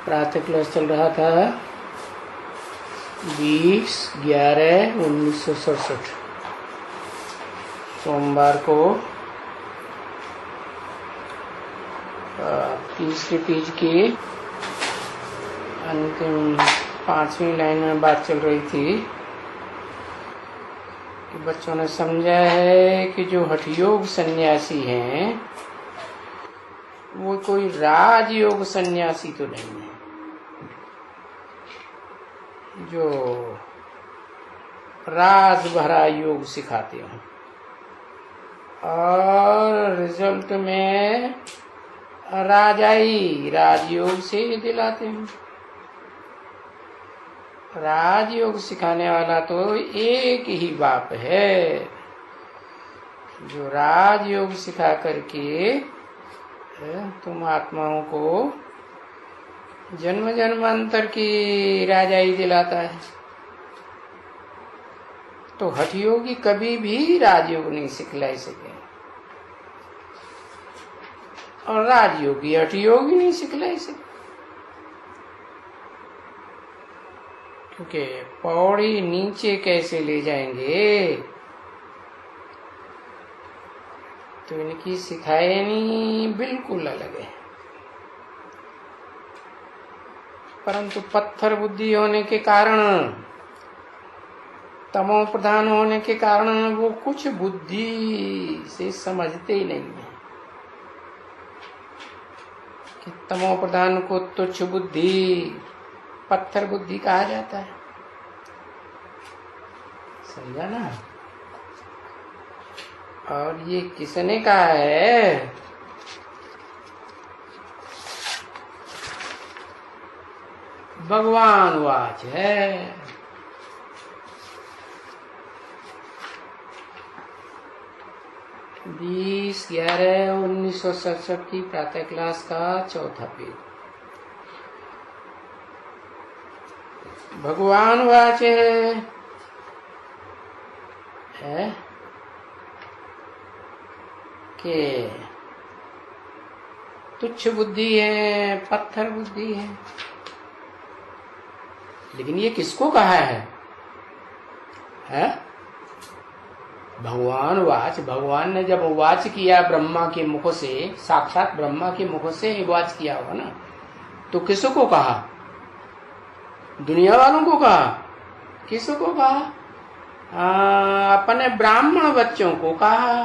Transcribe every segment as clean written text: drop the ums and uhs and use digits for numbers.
प्रातः क्लास चल रहा था 20/11/1967 सोमवार को। तीसरे पेज की अंतिम 5वीं लाइन में बात चल रही थी कि बच्चों ने समझा है कि जो हठयोग सन्यासी हैं वो कोई राजयोग सन्यासी तो नहीं है जो राज भरा योग सिखाते हैं और रिजल्ट में राजाई राजयोग से दिलाते हैं। राजयोग सिखाने वाला तो एक ही बाप है जो राजयोग सिखा करके तुम आत्माओं को जन्म जन्मांतर की राजाई दिलाता है। तो हठयोगी कभी भी राजयोग नहीं सिखला सके और राजयोगी हठयोगी नहीं सिखला सके, क्योंकि पौड़ी नीचे कैसे ले जाएंगे तो इनकी सिखाएनी बिल्कुल अलग है। परंतु पत्थर बुद्धि होने के कारण, तमो प्रधान होने के कारण वो कुछ बुद्धि से समझते ही नहीं है कि तमो प्रधान को तुच्छ बुद्धि, पत्थर बुद्धि कहा जाता है। समझा ना? और ये किसने कहा है? भगवान वाच है। 20/11/1967 की प्रातः क्लास का चौथा पेज। भगवान वाच है कि तुच्छ बुद्धि है, पत्थर बुद्धि है। लेकिन ये किसको कहा है? भगवान वाच। भगवान ने जब वाच किया ब्रह्मा के मुख से, साक्षात ब्रह्मा के मुख से ही वाच किया होगा ना, तो किसको कहा? दुनिया वालों को कहा? किसको कहा? अपने ब्राह्मण बच्चों को कहा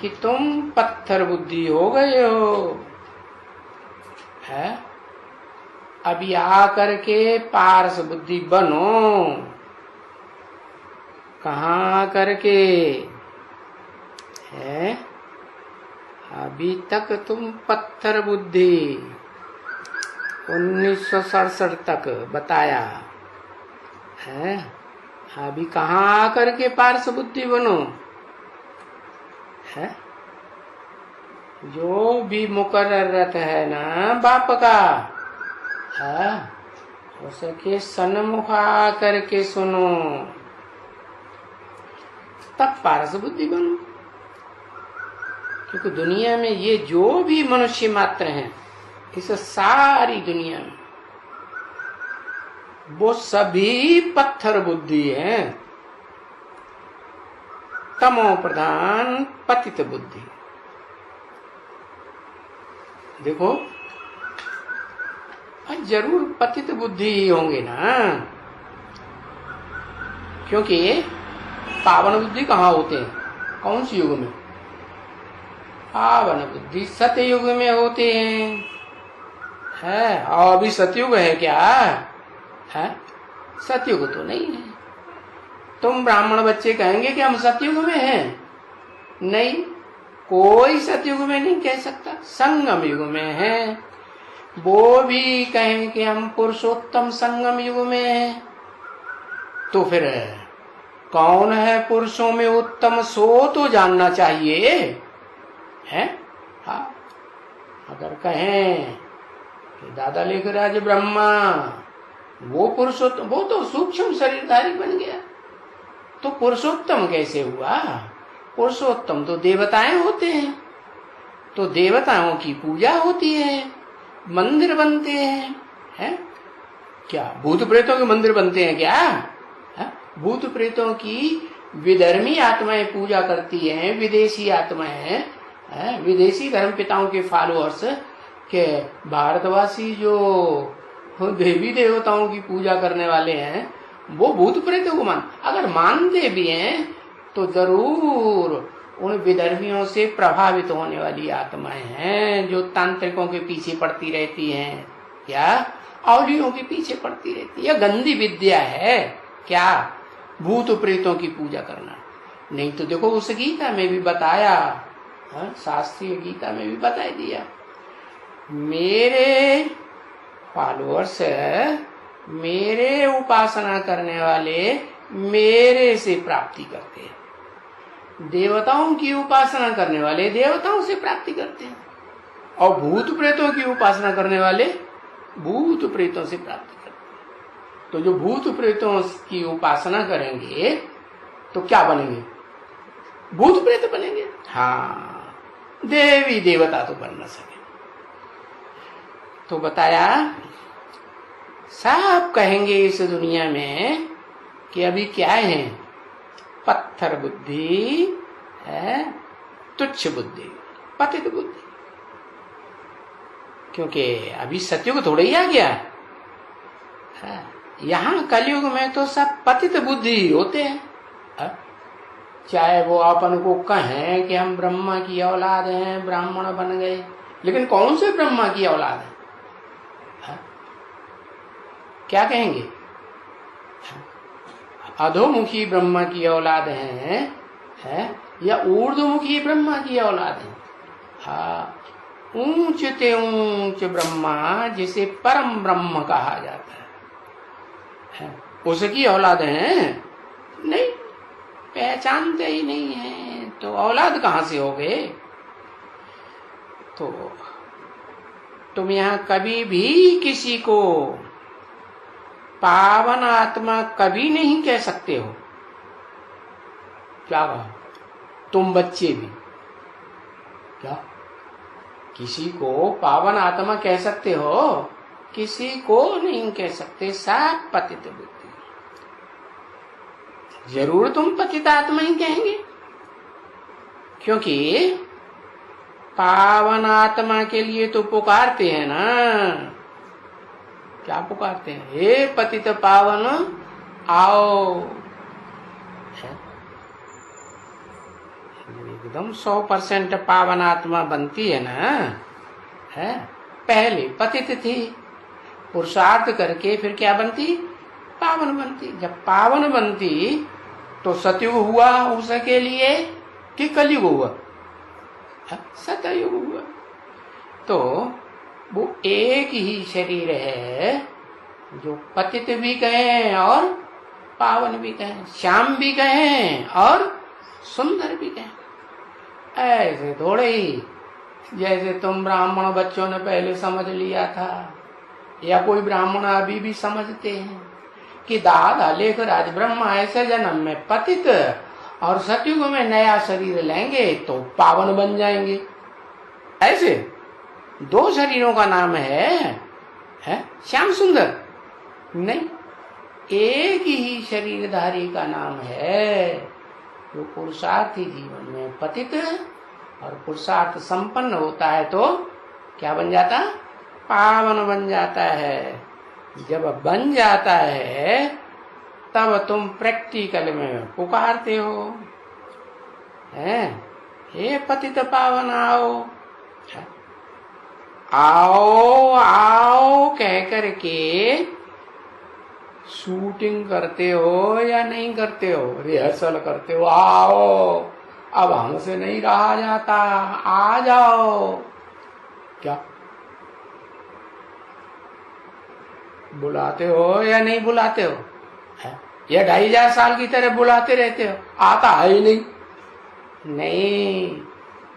कि तुम पत्थर बुद्धि हो गए हो, है? अभी आकर के पारस बुद्धि बनो। कहाँ करके है? अभी तक तुम पत्थर बुद्धि 1967 तक बताया है। अभी कहाँ आकर के पारस बुद्धि बनो है? जो भी मुकर्रर है ना बाप का है, उसके सन्मुख आकर के सुनो, तब पारस बुद्धि बनो। क्योंकि दुनिया में ये जो भी मनुष्य मात्र हैं, इस सारी दुनिया में वो सभी पत्थर बुद्धि हैं, तमो प्रधान पतित बुद्धि। देखो जरूर पतित बुद्धि ही होंगे ना, क्योंकि पावन बुद्धि कहाँ होते हैं? कौन सी युग में? पावन बुद्धि सतयुग में होते हैं। है? और अभी सतयुग है क्या? है? सतयुग तो नहीं है। तुम ब्राह्मण बच्चे कहेंगे कि हम सतयुग में हैं? नहीं, कोई सतयुग में नहीं कह सकता, संगम युग में है। वो भी कहें कि हम पुरुषोत्तम संगम युग में हैं, तो फिर कौन है पुरुषों में उत्तम, सो तो जानना चाहिए है। हाँ, अगर कहें कि दादा लेखराज ब्रह्मा वो पुरुषोत्तम, वो तो सूक्ष्म शरीरधारी बन गया, तो पुरुषोत्तम कैसे हुआ? पुरुषोत्तम तो देवताएं होते हैं, तो देवताओं की पूजा होती है, मंदिर बनते हैं? क्या भूत प्रेतों के मंदिर बनते हैं क्या? है? भूत प्रेतों की विधर्मी आत्माएं पूजा करती हैं, विदेशी आत्माएं, विदेशी धर्म पिताओं के फॉलोअर्स के भारतवासी जो देवी देवताओं की पूजा करने वाले हैं वो भूत प्रेतों को अगर मानते भी हैं तो जरूर उन विधर्मियों से प्रभावित होने वाली आत्माएं हैं जो तांत्रिकों के पीछे पड़ती रहती हैं, क्या औलियों के पीछे पड़ती रहती है। गंदी विद्या है क्या भूत प्रेतों की पूजा करना? नहीं तो देखो उस गीता में भी बताया, शास्त्रीय गीता में भी बता दिया, मेरे फॉलोअर्स, मेरे उपासना करने वाले मेरे से प्राप्ति करते हैं, देवताओं की उपासना करने वाले देवताओं से प्राप्ति करते हैं, और भूत प्रेतों की उपासना करने वाले भूत प्रेतों से प्राप्ति करते हैं। तो जो भूत प्रेतों की उपासना करेंगे तो क्या बनेंगे? भूत प्रेत बनेंगे। हाँ, देवी देवता तो बन न सके। तो बताया सब कहेंगे इस दुनिया में कि अभी क्या है? पत्थर बुद्धि है, तुच्छ बुद्धि, पतित बुद्धि। क्योंकि अभी सतयुग थोड़ा ही आ गया है। यहाँ कलयुग में तो सब पतित बुद्धि होते हैं। चाहे वो अपन को कहें कि हम ब्रह्मा की औलाद हैं, ब्राह्मण बन गए, लेकिन कौन से ब्रह्मा की औलाद है? क्या कहेंगे? अधोमुखी ब्रह्मा की औलाद है या ऊर्ध्वमुखी ब्रह्मा की औलाद है? हाँ, ऊंच ते ऊंच ब्रह्मा जिसे परम ब्रह्म कहा जाता है, उसकी औलाद है? नहीं, पहचानते ही नहीं है तो औलाद कहां से हो गए? तो तुम यहां कभी भी किसी को पावन आत्मा कभी नहीं कह सकते हो। क्या कहा? तुम बच्चे भी क्या किसी को पावन आत्मा कह सकते हो? किसी को नहीं कह सकते। सब पतित बुद्धि। जरूर तुम पतित आत्मा ही कहेंगे, क्योंकि पावन आत्मा के लिए तो पुकारते हैं ना। क्या पुकारते हैं? हे पतित पावन आओ। एकदम 100% पावन आत्मा बनती है ना, है? पहले पतित थी, पुरुषार्थ करके फिर क्या बनती? पावन बनती। जब पावन बनती तो सतयुग हुआ उसके लिए कि कलयुग हुआ? सतयुग हुआ। तो वो एक ही शरीर है जो पतित भी कहें और पावन भी कहें, श्याम भी कहें और सुंदर भी कहें। ऐसे थोड़े ही जैसे तुम ब्राह्मण बच्चों ने पहले समझ लिया था, या कोई ब्राह्मण अभी भी समझते हैं कि दादा लेख राज ब्रह्मा ऐसे जन्म में पतित और सतयुग में नया शरीर लेंगे तो पावन बन जाएंगे। ऐसे दो शरीरों का नाम है श्याम सुंदर? नहीं, एक ही शरीरधारी का नाम है जो पुरुषार्थी जीवन में पतित और पुरुषार्थ संपन्न होता है तो क्या बन जाता? पावन बन जाता है। जब बन जाता है तब तुम प्रैक्टिकल में पुकारते हो, हे पतित पावन आओ, आओ आओ कह करके शूटिंग करते हो या नहीं करते हो? रिहर्सल करते हो, आओ अब हमसे नहीं रहा जाता, आ जाओ। क्या बुलाते हो या नहीं बुलाते हो? या 2500 साल की तरह बुलाते रहते हो? आता है ही नहीं। नहीं,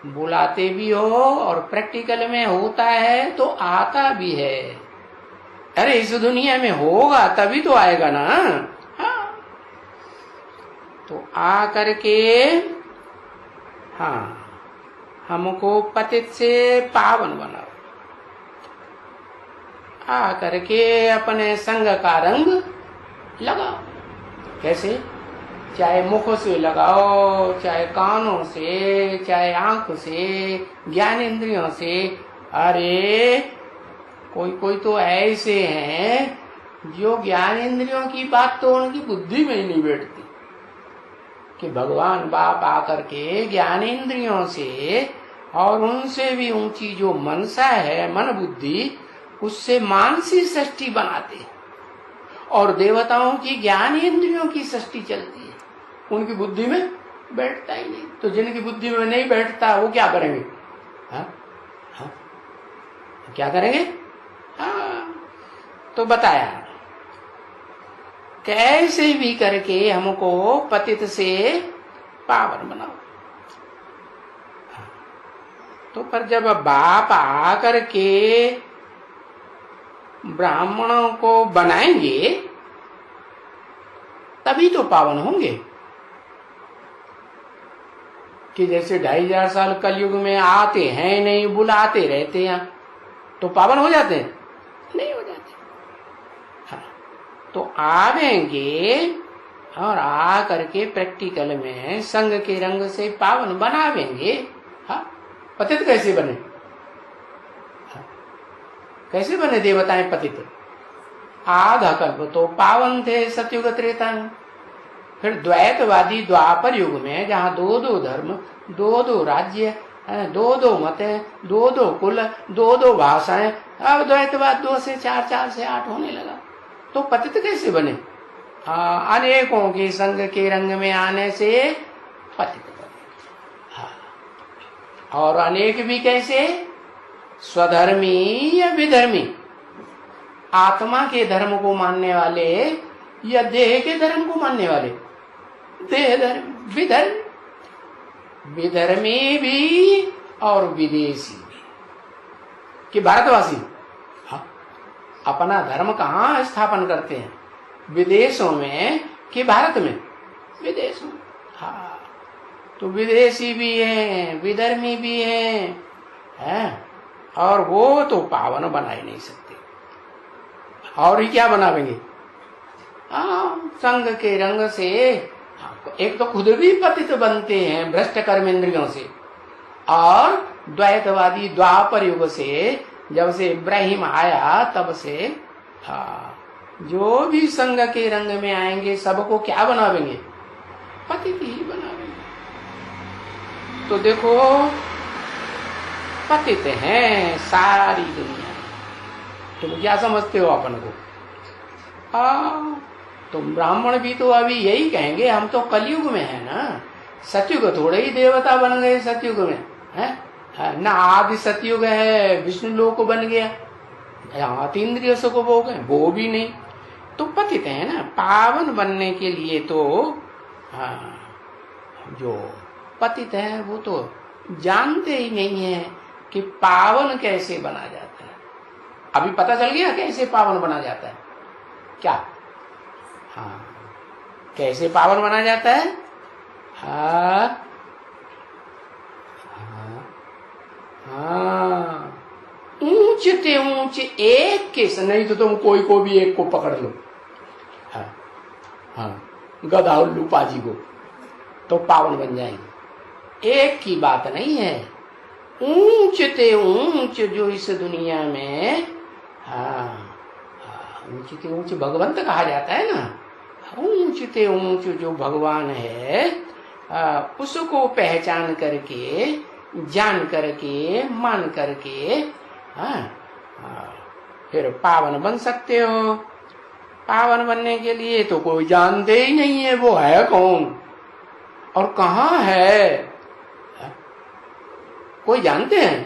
बुलाते भी हो और प्रैक्टिकल में होता है तो आता भी है। अरे इस दुनिया में होगा तभी तो आएगा ना। हाँ, तो आ करके हाँ हमको पतित से पावन बनाओ। आ करके अपने संग का रंग लगाओ। कैसे? चाहे मुख से लगाओ, चाहे कानों से, चाहे आंख से, ज्ञान इंद्रियों से। अरे कोई कोई तो ऐसे हैं जो ज्ञान इंद्रियों की बात तो उनकी बुद्धि में ही नहीं बैठती, कि भगवान बाप आकर के ज्ञान इंद्रियों से और उनसे भी ऊंची जो मनसा है, मन बुद्धि, उससे मानसी सृष्टि बनाते हैं और देवताओं की ज्ञान इंद्रियों की सृष्टि चलती है, उनकी बुद्धि में बैठता ही नहीं। तो जिनकी बुद्धि में नहीं बैठता वो क्या करेंगे? हाँ हाँ क्या करेंगे? हाँ तो बताया कैसे भी करके हमको पतित से पावन बनाओ। तो पर जब बाप आकर के ब्राह्मणों को बनाएंगे तभी तो पावन होंगे। कि जैसे 2500 साल कलयुग में आते हैं नहीं, बुलाते रहते हैं, तो पावन हो जाते हैं? नहीं हो जाते। हाँ तो आवेंगे और आ करके प्रैक्टिकल में संग के रंग से पावन बनावेंगे। हाँ पतित कैसे बने? हाँ? कैसे बने देवताएं पतित? आधा कल्प तो पावन थे सतयुग त्रेता में। फिर द्वैतवादी द्वापर युग में जहाँ दो दो धर्म, दो दो राज्य, दो दो मत, दो दो कुल, दो दो भाषाएं, अब द्वैतवाद 2 से 4, 4 से 8 होने लगा। तो पतित कैसे बने? अनेकों के संग के रंग में आने से पतित बने। हाँ और अनेक भी कैसे? स्वधर्मी या विधर्मी, आत्मा के धर्म को मानने वाले या देह के धर्म को मानने वाले। देह धर्म, विधर्म, विधर्मी भी और विदेशी भी। कि भारतवासी हाँ अपना धर्म कहाँ स्थापन करते हैं? विदेशों में कि भारत में? विदेशों में। हाँ तो विदेशी भी हैं, विधर्मी भी हैं, और वो तो पावन बना ही नहीं सकते। और ही क्या बनावेंगे? संग के रंग से एक तो खुद भी पतित बनते हैं भ्रष्ट कर्म इंद्रियों से, और द्वैतवादी द्वापर युग से जब से इब्राहिम आया तब से जो भी संग के रंग में आएंगे सबको क्या बनावेंगे? पतित ही बनावेंगे। तो देखो पतित हैं सारी दुनिया। तुम क्या समझते हो अपन को? तुम ब्राह्मण भी तो अभी यही कहेंगे हम तो कलयुग में है ना, सतयुग थोड़े ही देवता बन गए सतयुग में है ना। आदि सतयुग है, विष्णु लोक बन गया, यहाँ तीन्द्रिय सुख भोग है, वो भी नहीं। तो पतित है ना। पावन बनने के लिए तो जो पतित है वो तो जानते ही नहीं है कि पावन कैसे बना जाता है। अभी पता चल गया कैसे पावन बना जाता है? क्या? हाँ कैसे पावन बना जाता है? ऊंच ते ऊंच एक के नहीं तो तुम कोई को भी एक को पकड़ लो, गधा उल्लू पाजी को, तो पावन बन जाएंगे। एक की बात नहीं है, ऊंच ते ऊंच जो इस दुनिया में ऊंच ते ऊंच भगवंत कहा जाता है ना। ऊंच ते ऊंच जो भगवान है उसको पहचान करके, जान करके, मान करके फिर पावन बन सकते हो। पावन बनने के लिए तो कोई जानते ही नहीं है वो है कौन और कहाँ है। कोई जानते हैं?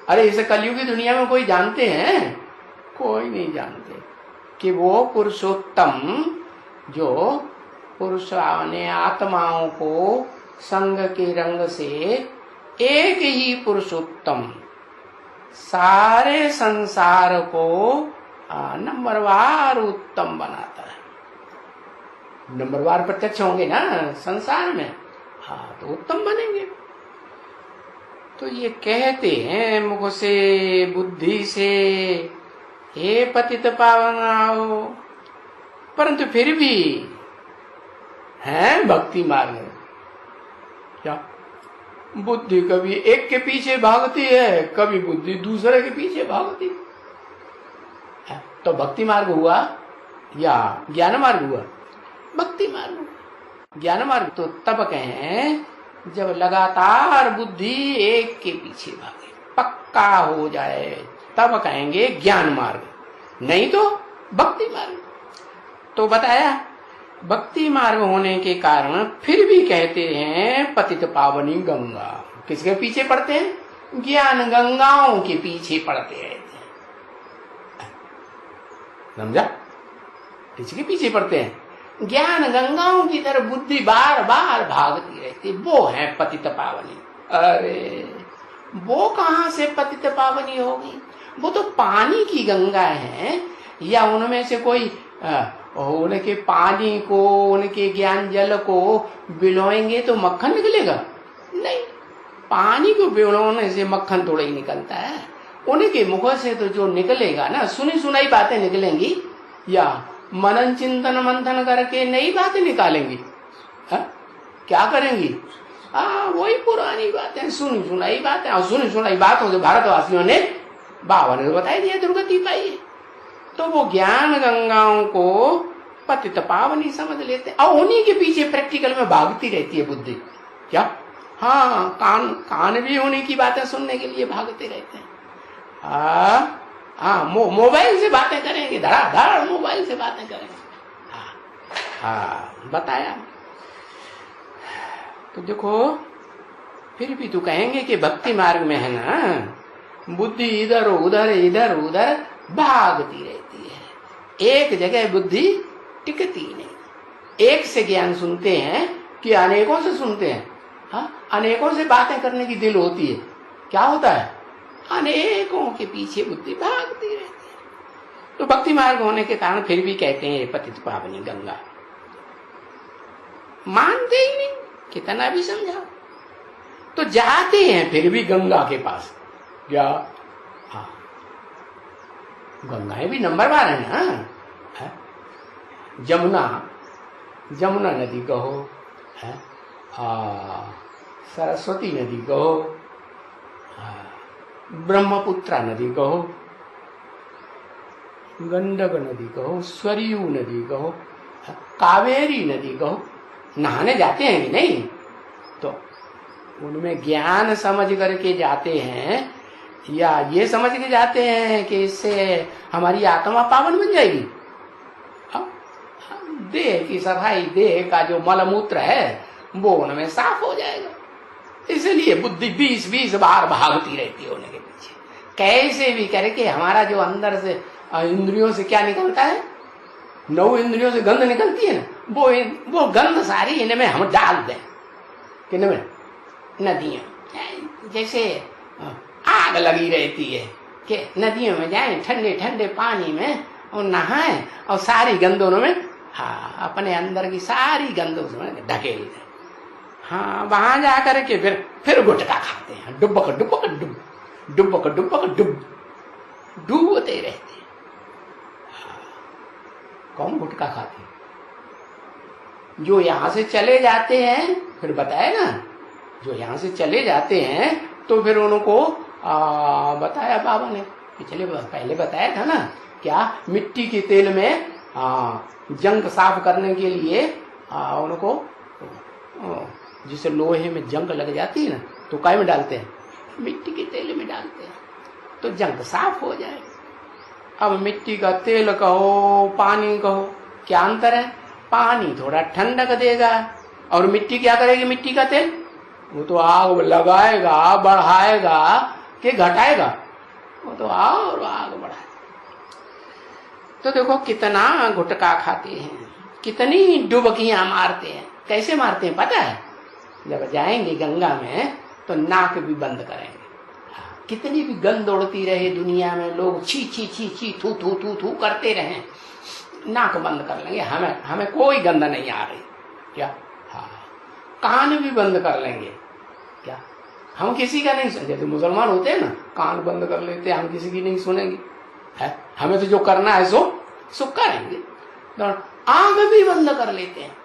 अरे इस कलयुगी दुनिया में कोई जानते हैं? कोई नहीं जानते कि वो पुरुषोत्तम जो पुरुष ने आत्माओं को संग के रंग से एक ही पुरुषोत्तम सारे संसार को नंबरवार उत्तम बनाता है। नंबरवार प्रत्यक्ष होंगे ना संसार में, तो उत्तम बनेंगे। तो ये कहते हैं मुख से बुद्धि से, हे पतित पावन आओ, परंतु फिर भी है भक्ति मार्ग में क्या बुद्धि कभी एक के पीछे भागती है, कभी बुद्धि दूसरे के पीछे भागती है। तो भक्ति मार्ग हुआ या ज्ञान मार्ग हुआ? भक्ति मार्ग। ज्ञान मार्ग तो तब कहें जब लगातार बुद्धि एक के पीछे भागे, पक्का हो जाए, तब कहेंगे ज्ञान मार्ग, नहीं तो भक्ति मार्ग। तो बताया भक्ति मार्ग होने के कारण फिर भी कहते हैं पतित पावनी गंगा। किसके पीछे पड़ते हैं? ज्ञान गंगाओं के पीछे पड़ते रहते हैं। समझा? किसके पीछे पड़ते हैं? ज्ञान गंगाओं की तरफ बुद्धि बार बार भागती रहती, वो है पतित पावनी। अरे वो कहां से पतित पावनी होगी? वो तो पानी की गंगा है, या उनमें से कोई उनके पानी को, उनके ज्ञान जल को बिलोएंगे तो मक्खन निकलेगा? नहीं, पानी को बिलोने से मक्खन थोड़ा ही निकलता है। उनके मुख से तो जो निकलेगा ना, सुनी सुनाई बातें निकलेंगी, या मनन चिंतन मंथन करके नई बातें निकालेंगी। क्या करेंगी? वही पुरानी बातें, सुनी सुनाई बातें। और सुनी सुनाई बातों से भारतवासियों ने बाबा ने बताई दिया दुर्गति पाई। तो वो ज्ञान गंगाओं को पतित पावनी समझ लेते हैं, और उन्हीं के पीछे प्रैक्टिकल में भागती रहती है बुद्धि। क्या? हाँ, कान भी उन्हीं की बातें सुनने के लिए भागते रहते हैं। मोबाइल से बातें करेंगे, धड़ाधड़ मोबाइल से बातें करेंगे। बताया। तो देखो फिर भी तो कहेंगे कि भक्ति मार्ग में है ना, बुद्धि इधर उधर भागती रहती है, एक जगह बुद्धि टिकती नहीं। एक से ज्ञान सुनते हैं कि अनेकों से सुनते हैं? अनेकों से बातें करने की दिल होती है, क्या होता है? अनेकों के पीछे बुद्धि भागती रहती है। तो भक्ति मार्ग होने के कारण फिर भी कहते हैं पतित पावनी गंगा। मानते ही नहीं, कितना भी समझाओ। तो जाते हैं फिर भी गंगा के पास। क्या? हाँ, गंगाएं भी नंबरवार है ना। जमुना नदी कहो, सरस्वती नदी कहो, ब्रह्मपुत्रा नदी कहो, गंडक नदी कहो, सरयू नदी कहो, कावेरी नदी कहो, नहाने जाते हैं कि नहीं? तो उनमें ज्ञान समझ करके जाते हैं, या ये समझ के जाते हैं कि इससे हमारी आत्मा पावन बन जाएगी? देह की सफाई, देह का जो मलमूत्र है वो उनमें साफ हो जाएगा। इसलिए बुद्धि 20 बार भागती रहती है उनके पीछे। कैसे भी करके हमारा जो अंदर से इंद्रियों से क्या निकलता है, 9 इंद्रियों से गंध निकलती है ना, वो गंध सारी इनमें हम डाल दें। किनमें? नदियां। जैसे आग लगी रहती है कि नदियों में जाएं, ठंडे ठंडे पानी में और नहाएं, और सारी गंध उनमें, अपने अंदर की सारी गंध उसमें ढकेल दें। वहां जाकर के फिर गुटखा खाते हैं, डुबक डुबक डुब, डुबक डुबक डुब, डूबते रहते हैं। कौन गुटखा खाते? जो यहां से चले जाते हैं, फिर बताया ना, जो यहां से चले जाते हैं तो फिर उनको बताया बाबा ने, पहले बताया था ना, क्या? मिट्टी के तेल में जंग साफ करने के लिए उनको, जिसे लोहे में जंग लग जाती है ना, तो काय में डालते हैं? मिट्टी के तेल में डालते हैं, तो जंग साफ हो जाए। अब मिट्टी का तेल कहो, पानी कहो, क्या अंतर है? पानी थोड़ा ठंडक देगा, और मिट्टी क्या करेगी? मिट्टी का तेल वो तो आग लगाएगा, बढ़ाएगा कि घटाएगा? वो तो और आग बढ़ाएगा। तो देखो कितना गुटखा खाते हैं, कितनी डुबकियां मारते हैं। कैसे मारते हैं पता है? जब जाएंगे गंगा में तो नाक भी बंद करेंगे। कितनी भी गंद उड़ती रहे दुनिया में, लोग छी छी छी छी थू थू थू थू करते रहे, नाक बंद कर लेंगे, हमें कोई गंद नहीं आ रही। क्या? कान भी बंद कर लेंगे। क्या? हम किसी का नहीं सुन, जैसे मुसलमान होते हैं ना, कान बंद कर लेते हैं, हम किसी की नहीं सुनेंगे, है हमें तो जो करना है सो करेंगे। तो आंख भी बंद कर लेते हैं,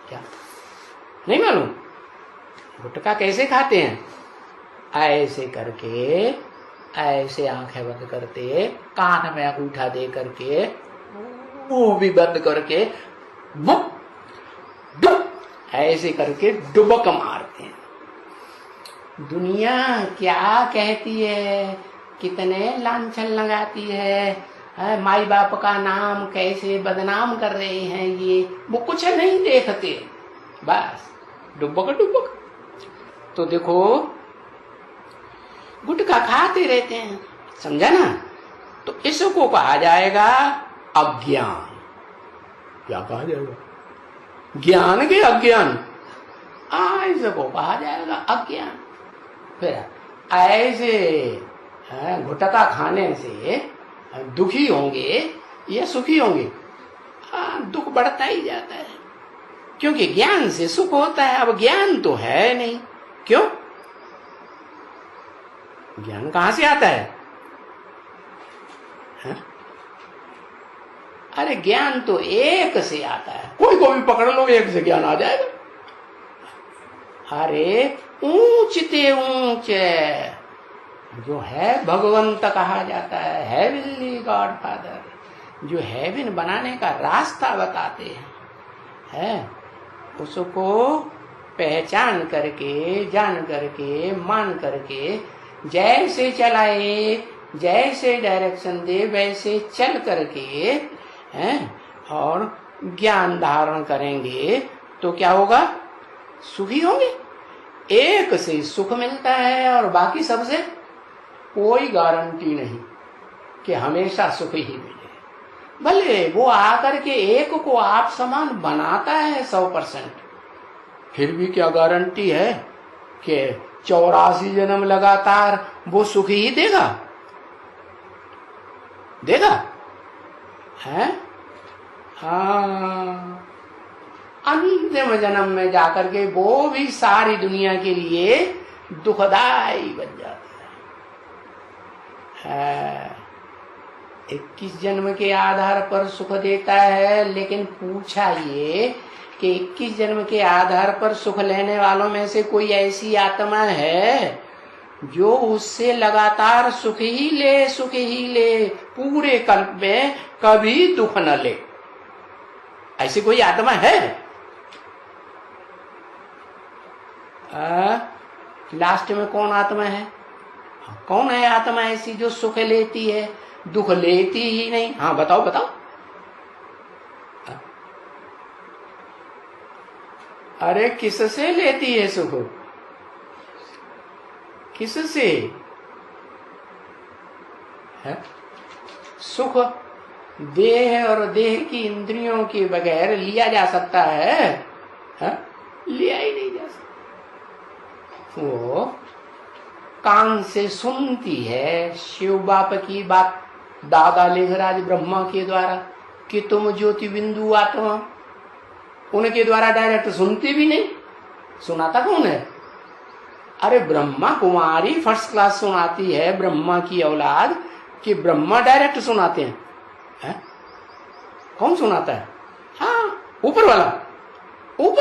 क्या नहीं मालूम? गुटखा कैसे खाते हैं? ऐसे करके, ऐसे आंखें बंद करते, कान में अंगूठा दे करके, मुंह भी बंद करके, बुक डुब ऐसे करके डुबक मारते हैं। दुनिया क्या कहती है, कितने लांछन लगाती है, माई बाप का नाम कैसे बदनाम कर रहे हैं ये, वो कुछ नहीं देखते, बस डुबक डुबक। तो देखो गुटखा खाते रहते हैं, समझा ना? तो इसको कहा जाएगा अज्ञान। क्या कहा जाएगा? ज्ञान के अज्ञान, इसको कहा जाएगा अज्ञान। फिर ऐसे गुटखा खाने से दुखी होंगे या सुखी होंगे? दुख बढ़ता ही जाता है, क्योंकि ज्ञान से सुख होता है। अब ज्ञान तो है नहीं, क्यों? ज्ञान कहां से आता है? अरे ज्ञान तो एक से आता है, कोई को भी पकड़ लो, एक से ज्ञान आ जाएगा। अरे ऊंचते ऊंच जो है भगवंत कहा जाता है, हेवनली गॉड फादर, जो हेवन बनाने का रास्ता बताते हैं, उसको पहचान करके, जान करके, मान करके, जैसे चलाए, जैसे डायरेक्शन दे, वैसे चल करके और ज्ञान धारण करेंगे तो क्या होगा? सुखी होंगे। एक से सुख मिलता है और बाकी सबसे कोई गारंटी नहीं कि हमेशा सुख ही मिले। भले वो आकर के एक को आप समान बनाता है 100%, फिर भी क्या गारंटी है कि 84 जन्म लगातार वो सुख ही देगा? है? हाँ, अंतिम जन्म में जाकर के वो भी सारी दुनिया के लिए दुखदाई बन जाता है। 21 जन्म के आधार पर सुख देता है, लेकिन पूछा ये कि 21 जन्म के आधार पर सुख लेने वालों में से कोई ऐसी आत्मा है जो उससे लगातार सुख ही ले, पूरे कल्प में कभी दुख न ले? ऐसी कोई आत्मा है? लास्ट में कौन आत्मा है? कौन है आत्मा ऐसी जो सुख लेती है, दुख लेती ही नहीं? हाँ बताओ बताओ। अरे किससे लेती है सुख? किससे है? सुख देह और देह की इंद्रियों के बगैर लिया जा सकता है? लिया ही नहीं जा सकता। वो कान से सुनती है शिव बाप की बात, दादा लेखराज ब्रह्मा के द्वारा, कि तुम ज्योति बिंदु आत्मा, उनके द्वारा डायरेक्ट सुनती भी नहीं। सुनाता कौन है? अरे ब्रह्मा कुमारी फर्स्ट क्लास सुनाती है, ब्रह्मा की औलाद, कि ब्रह्मा डायरेक्ट सुनाते हैं? कौन सुनाता है? हाँ, ऊपर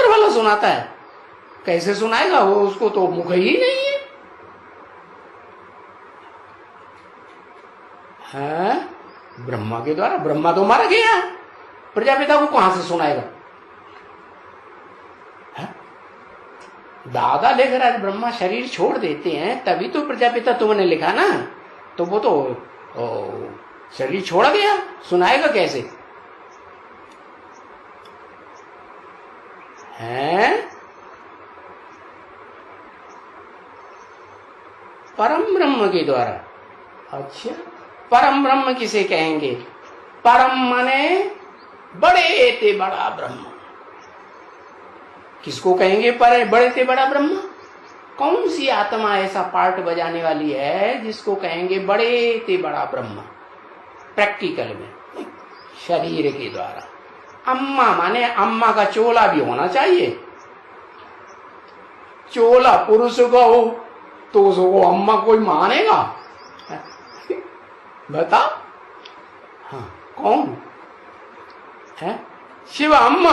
वाला सुनाता है। कैसे सुनाएगा वो? उसको तो मुख ही नहीं है। ब्रह्मा के द्वारा, ब्रह्मा तो मारा गया, प्रजापिता को कहां से सुनाएगा? दादा लेकर आज ब्रह्मा शरीर छोड़ देते हैं, तभी तो प्रजापिता तुमने लिखा ना, तो वो तो शरीर छोड़ गया, सुनाएगा कैसे? हैं? परम ब्रह्म के द्वारा। अच्छा, परम ब्रह्म किसे कहेंगे? परम माने बड़े ते बड़ा ब्रह्म। किसको कहेंगे बड़े से बड़ा ब्रह्म? कौन सी आत्मा ऐसा पार्ट बजाने वाली है जिसको कहेंगे बड़े से बड़ा ब्रह्म? प्रैक्टिकल में शरीर के द्वारा। अम्मा माने अम्मा का चोला भी होना चाहिए। चोला पुरुष को हो, तो उसको अम्मा कोई मानेगा? बता। हाँ, कौन है? शिव अम्मा।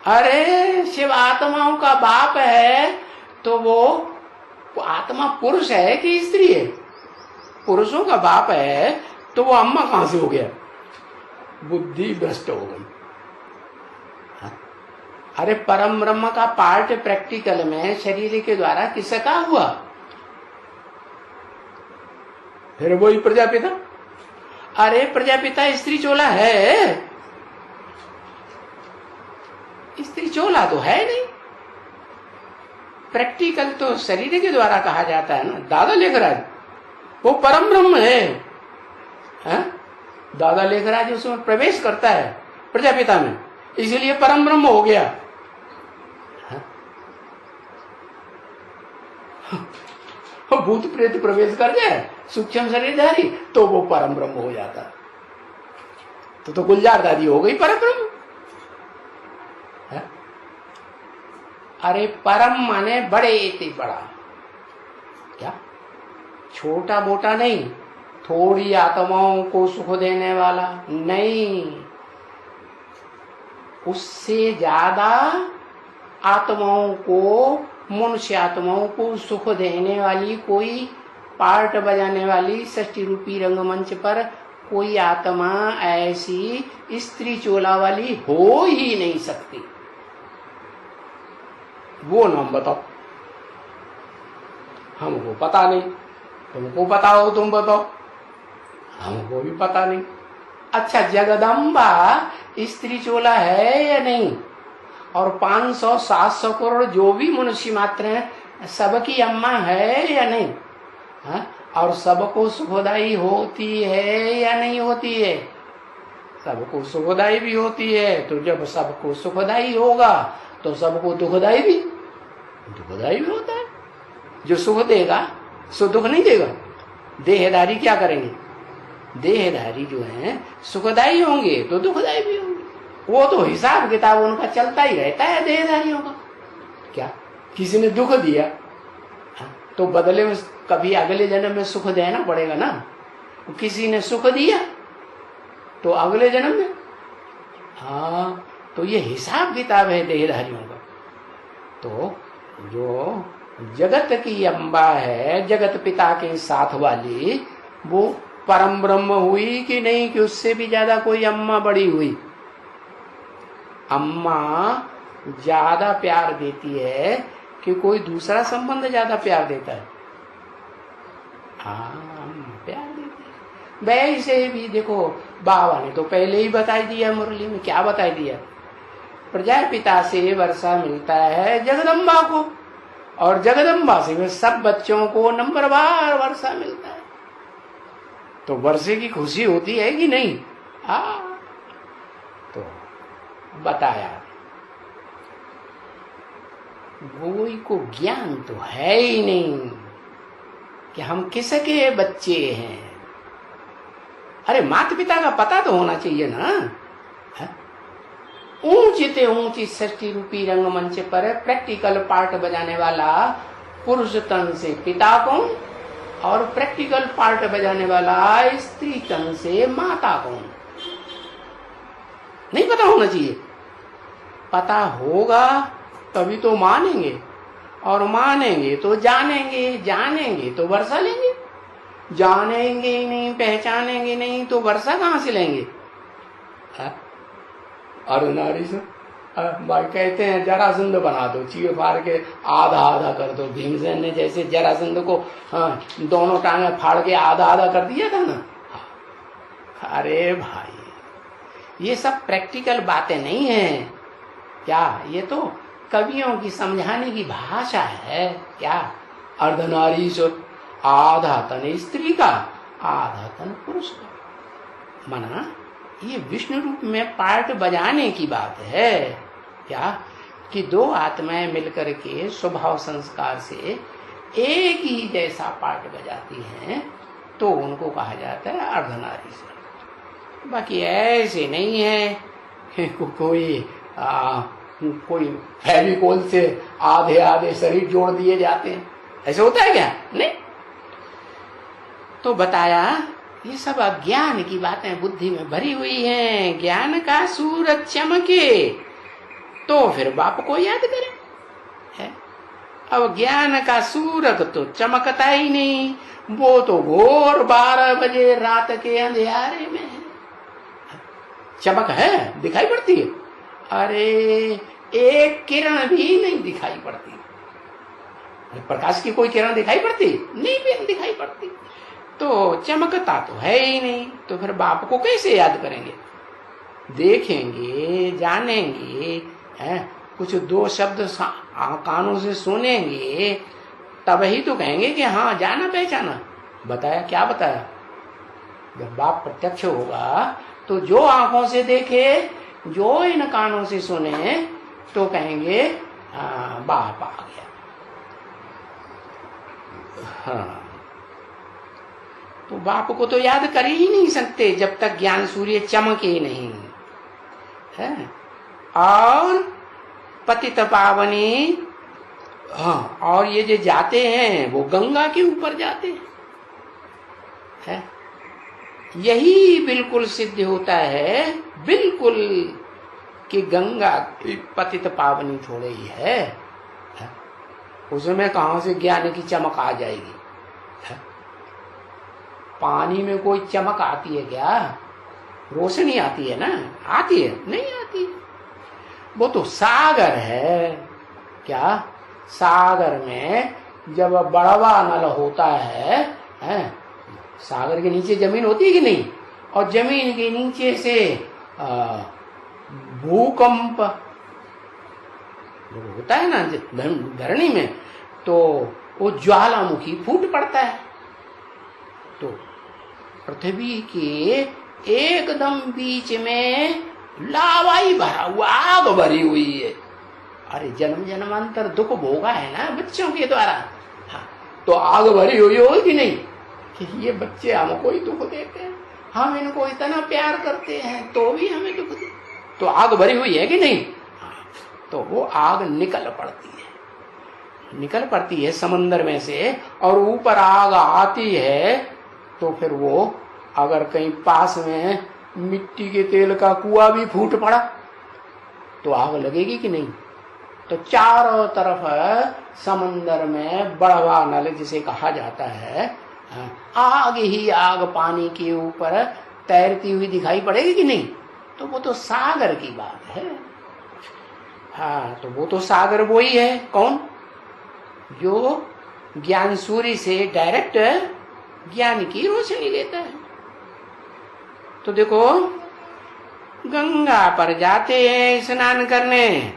अरे शिव आत्माओं का बाप है, तो वो आत्मा पुरुष है कि स्त्री है? पुरुषों का बाप है, तो वो अम्मा कहां से हो गया? बुद्धि भ्रष्ट हो गई। अरे परम ब्रह्म का पार्ट प्रैक्टिकल में शरीर के द्वारा किसका हुआ? फिर वही प्रजापिता। अरे प्रजापिता स्त्री चोला है? स्त्री चोला तो है नहीं। प्रैक्टिकल तो शरीर के द्वारा कहा जाता है ना। दादा लेखराज वो परम ब्रह्म है, है? दादा लेखराज उसमें प्रवेश करता है प्रजापिता में, इसलिए परम ब्रह्म हो गया। भूत प्रेत प्रवेश कर जाए सूक्ष्म शरीरधारी तो वो परम ब्रह्म हो जाता। तो गुलजार दादी हो गई परम ब्रह्म। अरे परम माने बड़े इतने बड़ा, क्या छोटा मोटा नहीं, थोड़ी आत्माओं को सुख देने वाला नहीं, उससे ज्यादा आत्माओं को, मनुष्य आत्माओं को सुख देने वाली, कोई पार्ट बजाने वाली षष्ठी रूपी रंगमंच पर कोई आत्मा ऐसी स्त्री चोला वाली हो ही नहीं सकती। वो नाम बताओ। हमको पता नहीं, तुमको पता हो तुम बताओ, हमको भी पता नहीं। अच्छा जगदम्बा स्त्री चोला है या नहीं? और 500-700 करोड़ जो भी मनुष्य मात्र हैं सबकी अम्मा है या नहीं? हा? और सबको सुखदाई होती है या नहीं होती है? सबको सुखदाई भी होती है। तो जब सबको सुखदाई होगा तो सबको दुखदाई भी होता है। जो सुख देगा सो दुख नहीं देगा। देहधारी क्या करेंगे? देहधारी जो हैं सुखदाई होंगे तो दुखदाई भी होंगे। वो तो हिसाब किताब उनका चलता ही रहता है देहधारियों का। क्या किसी ने दुख दिया तो बदले में कभी अगले जन्म में सुख देना पड़ेगा ना। किसी ने सुख दिया तो अगले जन्म में, हाँ, तो ये हिसाब किताब है देहधारियों का। तो जो जगत की अम्बा है, जगत पिता के साथ वाली, वो परम ब्रह्म हुई कि नहीं, कि उससे भी ज्यादा कोई अम्मा बड़ी हुई? अम्मा ज्यादा प्यार देती है कि कोई दूसरा संबंध ज्यादा प्यार देता है? हाँ, प्यार देती है। वैसे भी देखो, बाबा ने तो पहले ही बता दिया मुरली में। क्या बता दिया? प्रजापिता से वर्षा मिलता है जगदम्बा को, और जगदम्बा से सब बच्चों को नंबरवार वर्षा मिलता है। तो वर्षे की खुशी होती है कि नहीं? तो बताया कोई को ज्ञान तो है ही नहीं कि हम किसके बच्चे हैं। अरे माता पिता का पता तो होना चाहिए ना। ऊंचे ऊंची षष्ठी रूपी रंगमंच पर प्रैक्टिकल पार्ट बजाने वाला पुरुष तन से पिता कौन, और प्रैक्टिकल पार्ट बजाने वाला स्त्री तन से माता कौन? नहीं पता होना चाहिए। पता होगा तभी तो मानेंगे, और मानेंगे तो जानेंगे, जानेंगे तो वर्षा लेंगे। जानेंगे ही नहीं, पहचानेंगे नहीं तो वर्षा कहां से लेंगे? अरे नारी से भाई कहते हैं जरासंध बना दो, चीर फाड़ के आधा आधा कर दो। भीमसेन ने जैसे जरासंध को दोनों टांगे फाड़ के आधा आधा कर दिया था ना। अरे भाई ये सब प्रैक्टिकल बातें नहीं है क्या? ये तो कवियों की समझाने की भाषा है क्या? अर्धनारीश्वर, आधा तन स्त्री का, आधा तन पुरुष का। मना ये विष्णु रूप में पार्ट बजाने की बात है क्या? कि दो आत्माएं मिलकर के स्वभाव संस्कार से एक ही जैसा पार्ट बजाती हैं, तो उनको कहा जाता है अर्धनारीश्वर। बाकी ऐसे नहीं है कोई फेविकोल से आधे आधे शरीर जोड़ दिए जाते हैं, ऐसे होता है क्या? नहीं। तो बताया ये सब अज्ञान की बातें बुद्धि में भरी हुई हैं। ज्ञान का सूरज चमके तो फिर बाप को याद करें, है? अब ज्ञान का सूरज तो चमकता ही नहीं, वो तो घोर 12 बजे रात के अंधेरे में है। चमक है, दिखाई पड़ती है? अरे एक किरण भी नहीं दिखाई पड़ती। प्रकाश की कोई किरण दिखाई पड़ती? नहीं भी दिखाई पड़ती। तो चमकता तो है ही नहीं, तो फिर बाप को कैसे याद करेंगे? देखेंगे, जानेंगे, है? कुछ 2 शब्द कानों से सुनेंगे, तब ही तो कहेंगे कि हाँ जाना पहचाना। बताया क्या बताया? जब बाप प्रत्यक्ष होगा तो जो आंखों से देखे, जो इन कानों से सुने, तो कहेंगे बाप आ गया। हाँ, तो बाप को तो याद कर ही नहीं सकते जब तक ज्ञान सूर्य चमके नहीं, है? और पतित पावनी, हाँ, और ये जो जाते हैं वो गंगा के ऊपर जाते हैं। यही बिल्कुल सिद्ध होता है, बिल्कुल, कि गंगा पतित पावनी थोड़े ही है, उसमें कहां से ज्ञान की चमक आ जाएगी? पानी में कोई चमक आती है क्या? रोशनी आती है ना? आती है? नहीं आती। वो तो सागर है। क्या? सागर में जब बड़वा नल होता है, सागर के नीचे जमीन होती है कि नहीं? और जमीन के नीचे से भूकंप होता है ना धरणी में, तो वो ज्वालामुखी फूट पड़ता है। तो पृथ्वी के एकदम बीच में लावा ही भरा हुआ, आग भरी हुई है। अरे जन्म जन्मांतर दुख भोगा है ना बच्चों के द्वारा, हाँ, तो आग भरी हुई हो कि नहीं कि ये बच्चे हमको ही दुख देते हैं, हम इनको इतना प्यार करते हैं तो भी हमें दुख दे, तो आग भरी हुई है कि नहीं? तो वो आग निकल पड़ती है समंदर में से, और ऊपर आग आती है, तो फिर वो अगर कहीं पास में मिट्टी के तेल का कुआं भी फूट पड़ा तो आग लगेगी कि नहीं? तो चारों तरफ समंदर में बड़वा नल जिसे कहा जाता है, आग ही आग पानी के ऊपर तैरती हुई दिखाई पड़ेगी कि नहीं? तो वो तो सागर की बात है। हाँ, तो वो तो सागर वो ही है। कौन? जो ज्ञान सूर्य से डायरेक्ट ज्ञान की रोशनी लेता है। तो देखो, गंगा पर जाते हैं स्नान करने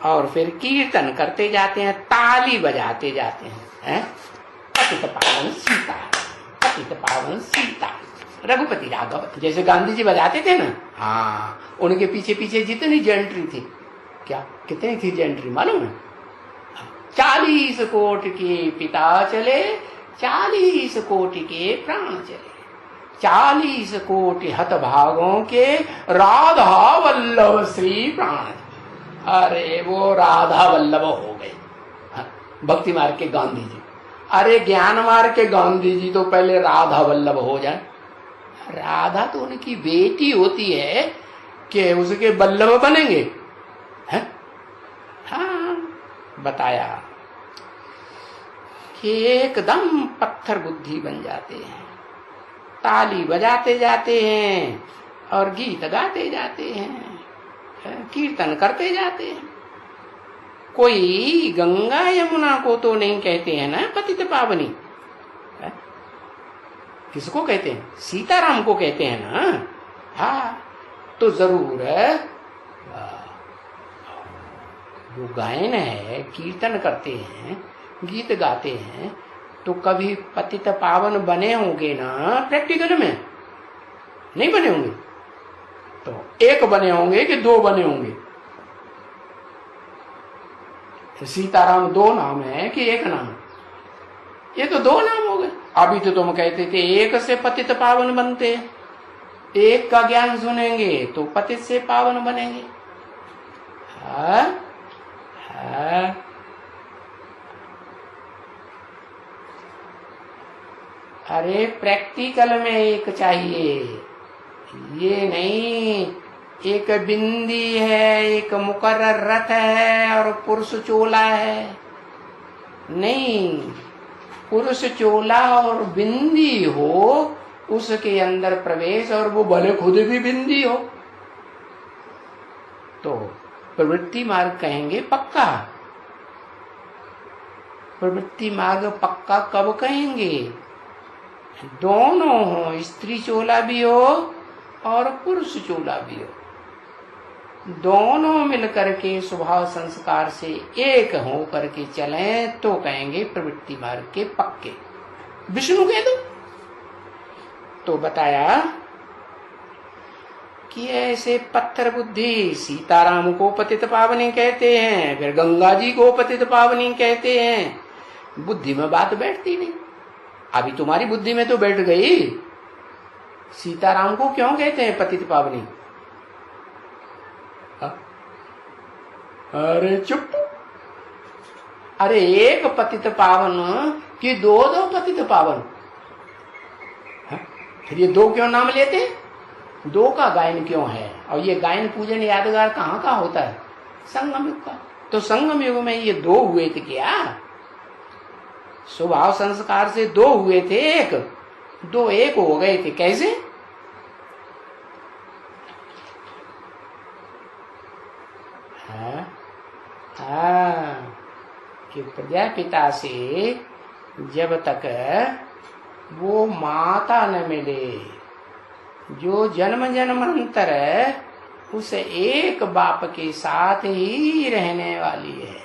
और फिर कीर्तन करते जाते हैं, ताली बजाते जाते हैं, पतित पावन सीता, पतित पावन सीता, रघुपति राघव, जैसे गांधी जी बजाते थे ना। हाँ, उनके पीछे पीछे जितनी जेंट्री थी, क्या कितनी थी जेंट्री मालूम है? 40 कोटि के पिता चले, 40 कोटि के प्राण चले, 40 कोटि हतभागों के राधा वल्लभ श्री प्राण। अरे वो राधा वल्लभ हो गए भक्ति मार्ग के गांधी जी। अरे ज्ञान मार्ग के गांधी जी तो पहले राधा वल्लभ हो जाए। राधा तो उनकी बेटी होती है कि उसके वल्लभ बनेंगे, हैं? हाँ, बताया कि एकदम पत्थर बुद्धि बन जाते हैं, ताली बजाते जाते हैं और गीत गाते जाते हैं, कीर्तन करते जाते हैं। कोई गंगा यमुना को तो नहीं कहते हैं ना पतित पावनी, किसको कहते हैं? सीताराम को कहते हैं ना। हाँ, तो जरूर जो गायन है, कीर्तन करते हैं, गीत गाते हैं, तो कभी पतित पावन बने होंगे ना प्रैक्टिकल में? नहीं बने होंगे। तो एक बने होंगे कि 2 बने होंगे? तो सीताराम 2 नाम है कि 1 नाम? ये तो 2 नाम हो गए। अभी तो तुम कहते थे एक से पतित पावन बनते, एक का ज्ञान सुनेंगे तो पतित से पावन बनेंगे। हाँ? हाँ। अरे प्रैक्टिकल में एक चाहिए, ये नहीं एक बिंदी है, एक मुकर्रर रथ है और पुरुष चोला है। नहीं, पुरुष चोला और बिंदी हो, उसके अंदर प्रवेश, और वो भले खुद भी बिंदी हो, तो प्रवृत्ति मार्ग कहेंगे पक्का। प्रवृत्ति मार्ग पक्का कब कहेंगे? दोनों हो, स्त्री चोला भी हो और पुरुष चोला भी हो, दोनों मिलकर के स्वभाव संस्कार से एक हो करके चलें तो कहेंगे प्रवृत्ति मार्ग के पक्के। विष्णु कह दो तो बताया कि ऐसे पत्थर बुद्धि, सीताराम को पतित पावनी कहते हैं, फिर गंगा जी को पतित पावनी कहते हैं। बुद्धि में बात बैठती नहीं। अभी तुम्हारी बुद्धि में तो बैठ गई। सीताराम को क्यों कहते हैं पतित पावनी? अरे चुप। अरे एक पतित पावन कि दो दो पतित पावन? फिर ये दो क्यों नाम लेते हैं? दो का गायन क्यों है? और ये गायन पूजन यादगार कहाँ का होता है? संगम युग का। तो संगम युग में ये दो हुए थे क्या? स्वभाव संस्कार से दो हुए थे, एक दो एक हो गए थे। कैसे? कि प्रजापिता से जब तक वो माता न मिले जो जन्म जन्मांतर उस एक बाप के साथ ही रहने वाली है,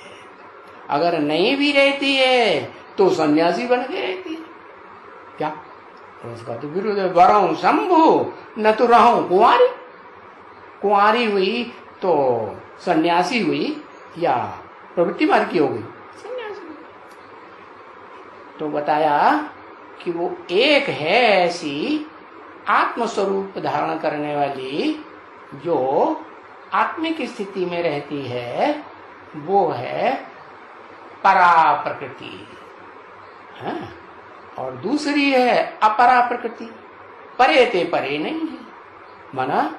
अगर नहीं भी रहती है तो सन्यासी बन के रहती है। क्या उसका तो विरोध है। वरहूं शंभु न तो रहूं कुंवारी। कुंवारी हुई तो सन्यासी हुई या प्रवृत्ति मार्ग की हो गई? सन्यासी। तो बताया कि वो एक है ऐसी आत्मस्वरूप धारण करने वाली जो आत्मिक स्थिति में रहती है, वो है परा प्रकृति है, और दूसरी है अपरा प्रकृति। परे ते परे नहीं है, माना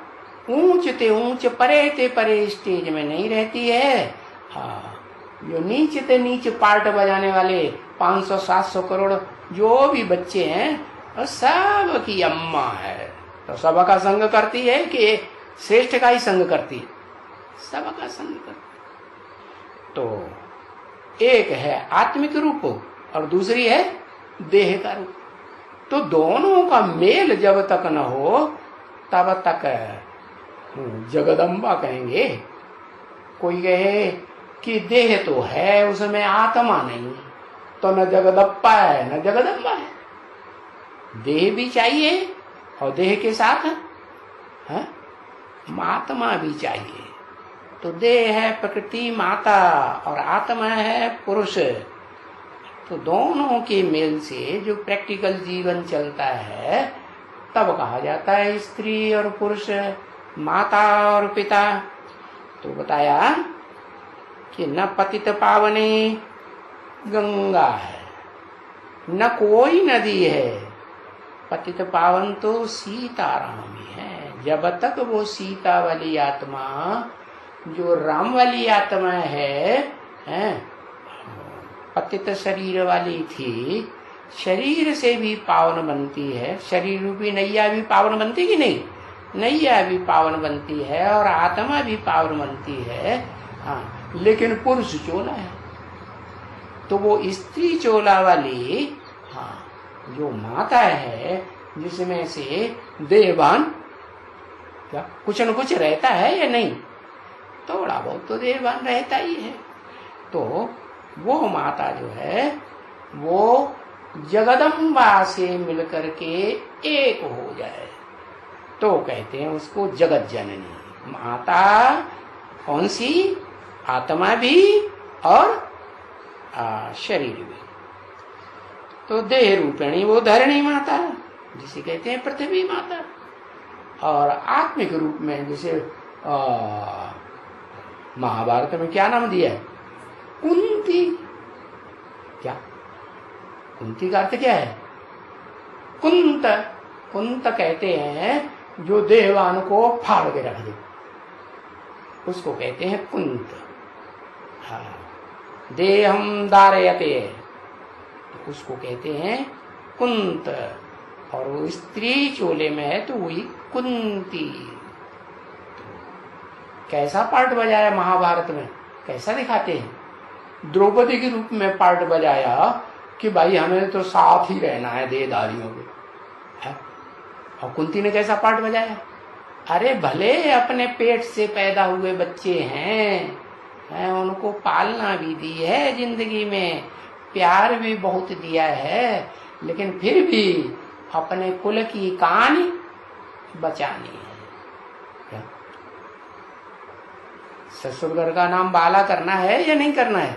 ऊंच ते ऊंच परे ते परे स्टेज में नहीं रहती है। हाँ, जो नीच ते नीच पार्ट बजाने वाले 500-700 करोड़ जो भी बच्चे हैं सब की अम्मा है, तो सबका संग करती है कि श्रेष्ठ का ही संग करती है? सबका संग करती। तो एक है आत्मिक रूप और दूसरी है देह का रूप। तो दोनों का मेल जब तक न हो तब तक जगदम्बा कहेंगे। कोई कहे कि देह तो है उसमें आत्मा नहीं, तो न जगदप्पा है न जगदम्बा है। देह भी चाहिए और देह के साथ है आत्मा भी चाहिए। तो देह है प्रकृति माता और आत्मा है पुरुष। तो दोनों के मेल से जो प्रैक्टिकल जीवन चलता है तब कहा जाता है स्त्री और पुरुष, माता और पिता। तो बताया कि न पतित पावनी गंगा है, न कोई नदी है। पतित पावन तो सीताराम ही है। जब तक वो सीता वाली आत्मा जो राम वाली आत्मा है पतित शरीर वाली थी, शरीर से भी पावन बनती है। शरीर रूपी नैया भी पावन बनती कि नहीं? नैया भी पावन बनती है और आत्मा भी पावन बनती है। हाँ, लेकिन पुरुष चोला है। तो वो स्त्री चोला वाली जो माता है जिसमें से देहभान क्या कुछ न कुछ रहता है या नहीं? थोड़ा बहुत तो देहभान रहता ही है। तो वो माता जो है वो जगदम्बा से मिलकर के एक हो जाए तो कहते हैं उसको जगत जननी। माता कौन सी? आत्मा भी और शरीर भी। तो देह रूपिणी वो धरणी माता जिसे कहते हैं पृथ्वी माता, और आत्मिक रूप में जैसे महाभारत में क्या नाम दिया है? कुंती। क्या कुंती का अर्थ क्या है? कुंत, कुंत कहते हैं जो देहवान को फाड़ के रख दे, उसको कहते हैं कुंत। हाँ, देहम धारयते, तो उसको कहते हैं कुंत। और वो स्त्री चोले में है तो वही कुंती। कैसा पार्ट बजाया महाभारत में, कैसा दिखाते हैं। द्रौपदी के रूप में पार्ट बजाया कि भाई हमें तो साथ ही रहना है देहधारियों के। और कुंती ने कैसा पार्ट बजाया, अरे भले अपने पेट से पैदा हुए बच्चे हैं, उनको पालना भी दी है जिंदगी में, प्यार भी बहुत दिया है, लेकिन फिर भी अपने कुल की कहानी बचानी है। ससुर घर का नाम बाला करना है या नहीं करना है,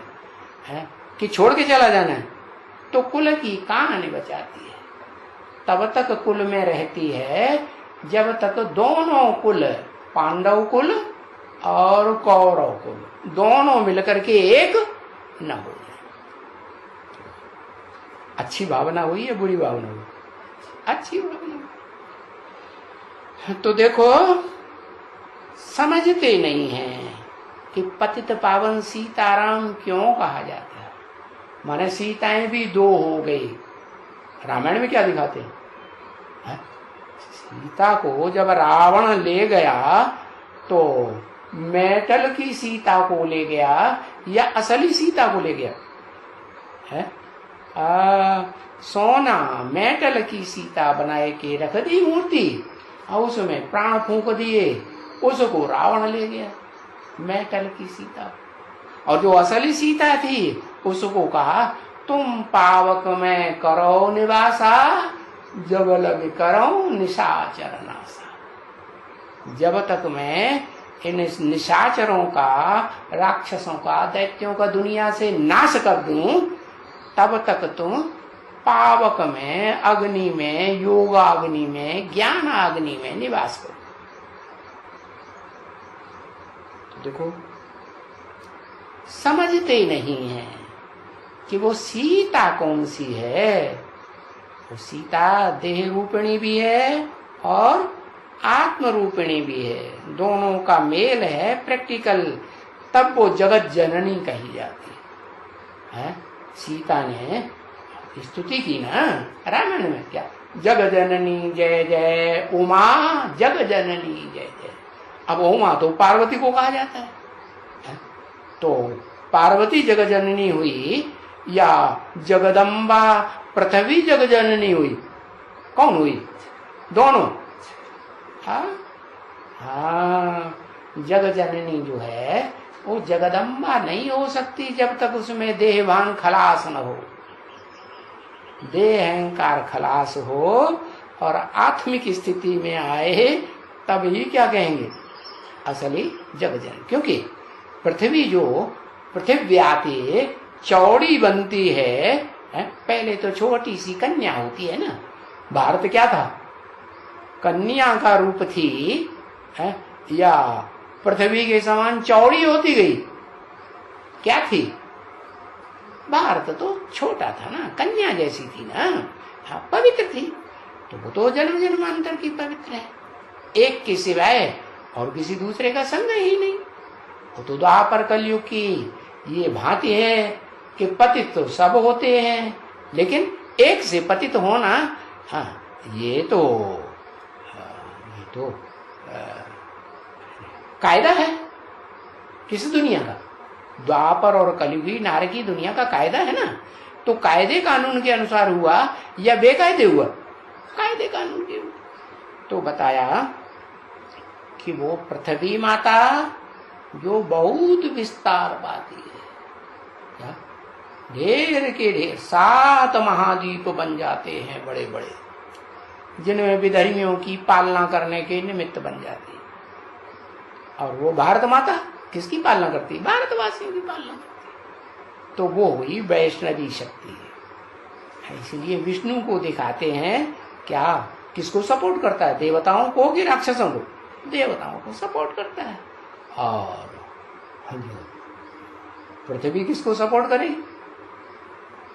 कि छोड़ के चला जाना है, तो कुल की कहानी बचाती है। तब तक कुल में रहती है जब तक दोनों कुल, पांडव कुल और कौरव कुल, दोनों मिलकर के एक न हो जाए। अच्छी भावना हुई या बुरी भावना हुई, अच्छी भावना। तो देखो समझते नहीं हैं कि पतित पावन सीताराम क्यों कहा जाता है। माने सीताएं भी दो हो गई। रामायण में क्या दिखाते हैं, सीता को जब रावण ले गया तो मेटल की सीता को ले गया या असली सीता को ले गया है। सोना मेटल की सीता बनाए के रख दी मूर्ति और उसमें प्राण फूंक दिए, उसको रावण ले गया मेटल की सीता। और जो असली सीता थी उसको कहा तुम पावक में करो निवासा, जब लग करो निशाचर नासा। जब तक मैं इन निशाचरों का, राक्षसों का, दैत्यों का दुनिया से नाश कर दूं, तब तक तुम पावक में, अग्नि में, योगाग्नि में, ज्ञान अग्नि में निवास करो। तो देखो समझते नहीं है कि वो सीता कौन सी है। वो सीता देह रूपिणी भी है और आत्म रूपिणी भी है, दोनों का मेल है प्रैक्टिकल। तब वो जगत जननी कही जाती है। सीता ने स्तुति की ना रामायण में, क्या जग जननी जय जय उमा, जग जननी जय जय। अब उमा तो पार्वती को कहा जाता है, तो पार्वती जग जननी हुई या जगदम्बा पृथ्वी जग जननी हुई, कौन हुई, दोनों। हाँ, जग जननी जो है वो जगदम्बा नहीं हो सकती जब तक उसमें देहभान खलास न हो, देह अहंकार खलास हो और आत्मिक स्थिति में आए, तभी क्या कहेंगे असली जग जन। क्योंकि पृथ्वी जो पृथिव्याति चौड़ी बनती है, पहले तो छोटी सी कन्या होती है ना। भारत क्या था, कन्या का रूप थी या पृथ्वी के समान चौड़ी होती गई, क्या थी। भारत तो छोटा था ना, कन्या जैसी थी ना, हाँ पवित्र थी। तो वो तो जन्म जन्मांतर की पवित्र है, एक के सिवाय और किसी दूसरे का संग ही नहीं। वो तो द्वापर कलयुग की ये भांति है कि पतित तो सब होते हैं, लेकिन एक से पतित होना, हाँ ये तो कायदा है किस दुनिया का, द्वापर और कलयुगी नार की दुनिया का कायदा है ना। तो कायदे कानून के अनुसार हुआ या बेकायदे हुआ, कायदे कानून के। तो बताया कि वो पृथ्वी माता जो बहुत विस्तार पाती है, ढेर के ढेर 7 महाद्वीप बन जाते हैं बड़े बड़े, जिनमें विधर्मियों की पालना करने के निमित्त बन जाती है। और वो भारत माता किसकी पालना करती है, भारतवासियों की पालना करती है। तो वो हुई वैष्णवी शक्ति है। इसलिए विष्णु को दिखाते हैं क्या, किसको सपोर्ट करता है, देवताओं को कि राक्षसों को, देवताओं को सपोर्ट करता है। और पृथ्वी किसको सपोर्ट करेगी,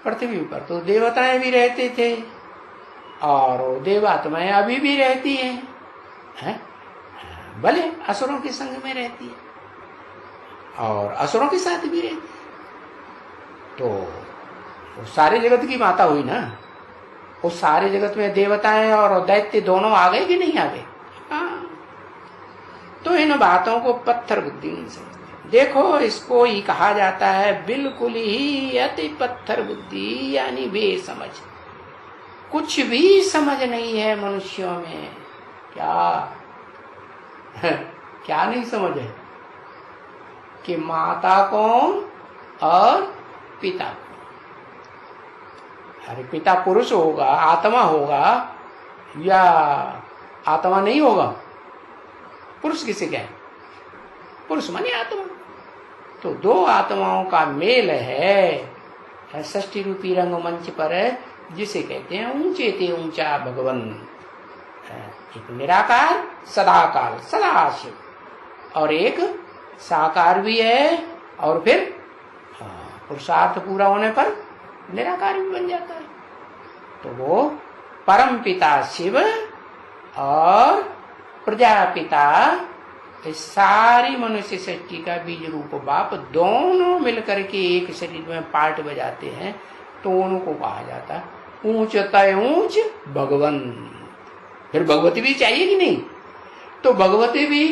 पृथ्वी पर तो देवताएं भी रहते थे, और देवात्माएं अभी भी रहती हैं, भले असुरों के संग में रहती है और असुरों के साथ भी रहती है। तो वो सारे जगत की माता हुई ना। वो सारे जगत में देवताएं और दैत्य दोनों आ गए कि नहीं आ गए? हाँ। तो इन बातों को पत्थर बुद्धि नहीं समझते। देखो, इसको ही कहा जाता है बिल्कुल ही अति पत्थर बुद्धि, यानी बेसमझ। कुछ भी समझ नहीं है मनुष्यों में। क्या क्या नहीं समझ है कि माता कौन और पिता कौन। अरे पिता पुरुष होगा, आत्मा होगा, या आत्मा नहीं होगा? पुरुष किसे कहे? पुरुष माने आत्मा। तो दो आत्माओं का मेल है षष्ठी रूपी रंगमंच पर, जिसे कहते हैं ऊंचे ते ऊंचा भगवन। एक निराकार सदाकार सदाशिव, और एक साकार भी है, और फिर पुरुषार्थ पूरा होने पर निराकार भी बन जाता है। तो वो परम पिता शिव और प्रजापिता, इस सारी मनुष्य सृष्टि का बीज रूप बाप, दोनों मिलकर के एक शरीर में पार्ट बजाते हैं। तो उनको कहा जाता है ऊंच तय ऊंच भगवन। फिर भगवती भी चाहिए कि नहीं? तो भगवती भी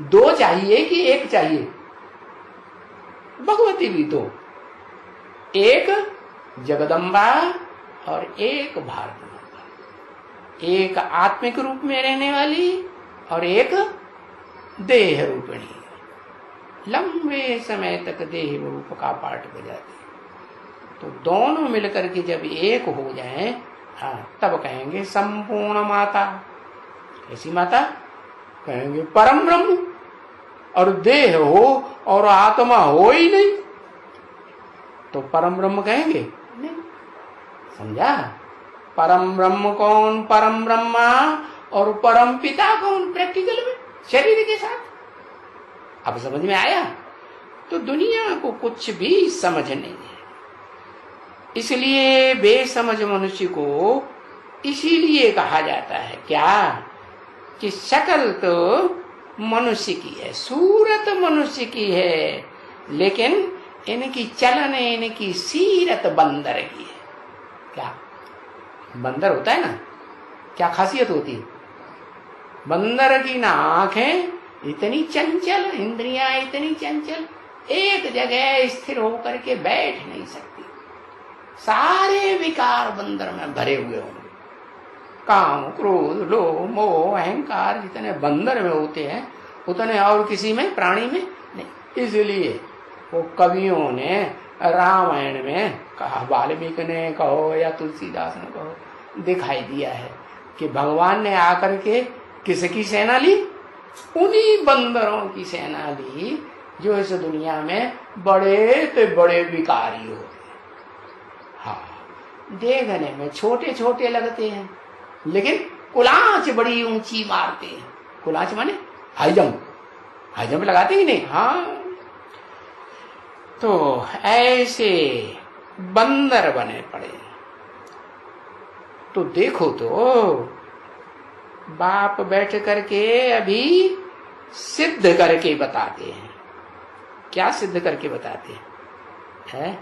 दो चाहिए कि एक चाहिए? भगवती भी दो, एक जगदम्बा और एक भारत माता। एक आत्मिक रूप में रहने वाली और एक देह रूपिणी, लंबे समय तक देह रूप का पाठ बजाती। तो दोनों मिलकर के जब एक हो जाएं, तब कहेंगे संपूर्ण माता। ऐसी माता कहेंगे परम ब्रह्म। और देह हो और आत्मा हो ही नहीं तो परम ब्रह्म कहेंगे नहीं। समझा? परम ब्रह्म कौन? परम ब्रह्मा। और परम पिता कौन? प्रैक्टिकल में शरीर के साथ। अब समझ में आया? तो दुनिया को कुछ भी समझ नहीं है। इसलिए बेसमझ मनुष्य को इसीलिए कहा जाता है क्या कि शक्ल तो मनुष्य की है, सूरत मनुष्य की है, लेकिन इनकी चलन, इनकी सीरत बंदर की है। क्या बंदर होता है ना, क्या खासियत होती है? बंदर की ना आंखें इतनी चंचल, इंद्रियां इतनी चंचल, एक जगह स्थिर होकर के बैठ नहीं सकती। सारे विकार बंदर में भरे हुए होंगे। काम, क्रोध, लोभ, मोह, अहंकार जितने बंदर में होते हैं उतने और किसी में, प्राणी में नहीं। इसलिए वो कवियों ने रामायण में कहा, वाल्मीकि ने कहो या तुलसीदास ने कहो, दिखाई दिया है कि भगवान ने आकर के किसकी सेना ली? उन्हीं बंदरों की सेना ली जो इस दुनिया में बड़े से बड़े विकारी होते। हाँ, देखने में छोटे छोटे लगते हैं, लेकिन कुलांच बड़ी ऊंची मारते हैं। कुलांच माने हाई जंप, हाई जंप लगाते ही नहीं। हाँ, तो ऐसे बंदर बने पड़े। तो देखो तो बाप बैठ करके अभी सिद्ध करके बताते हैं। क्या सिद्ध करके बताते हैं?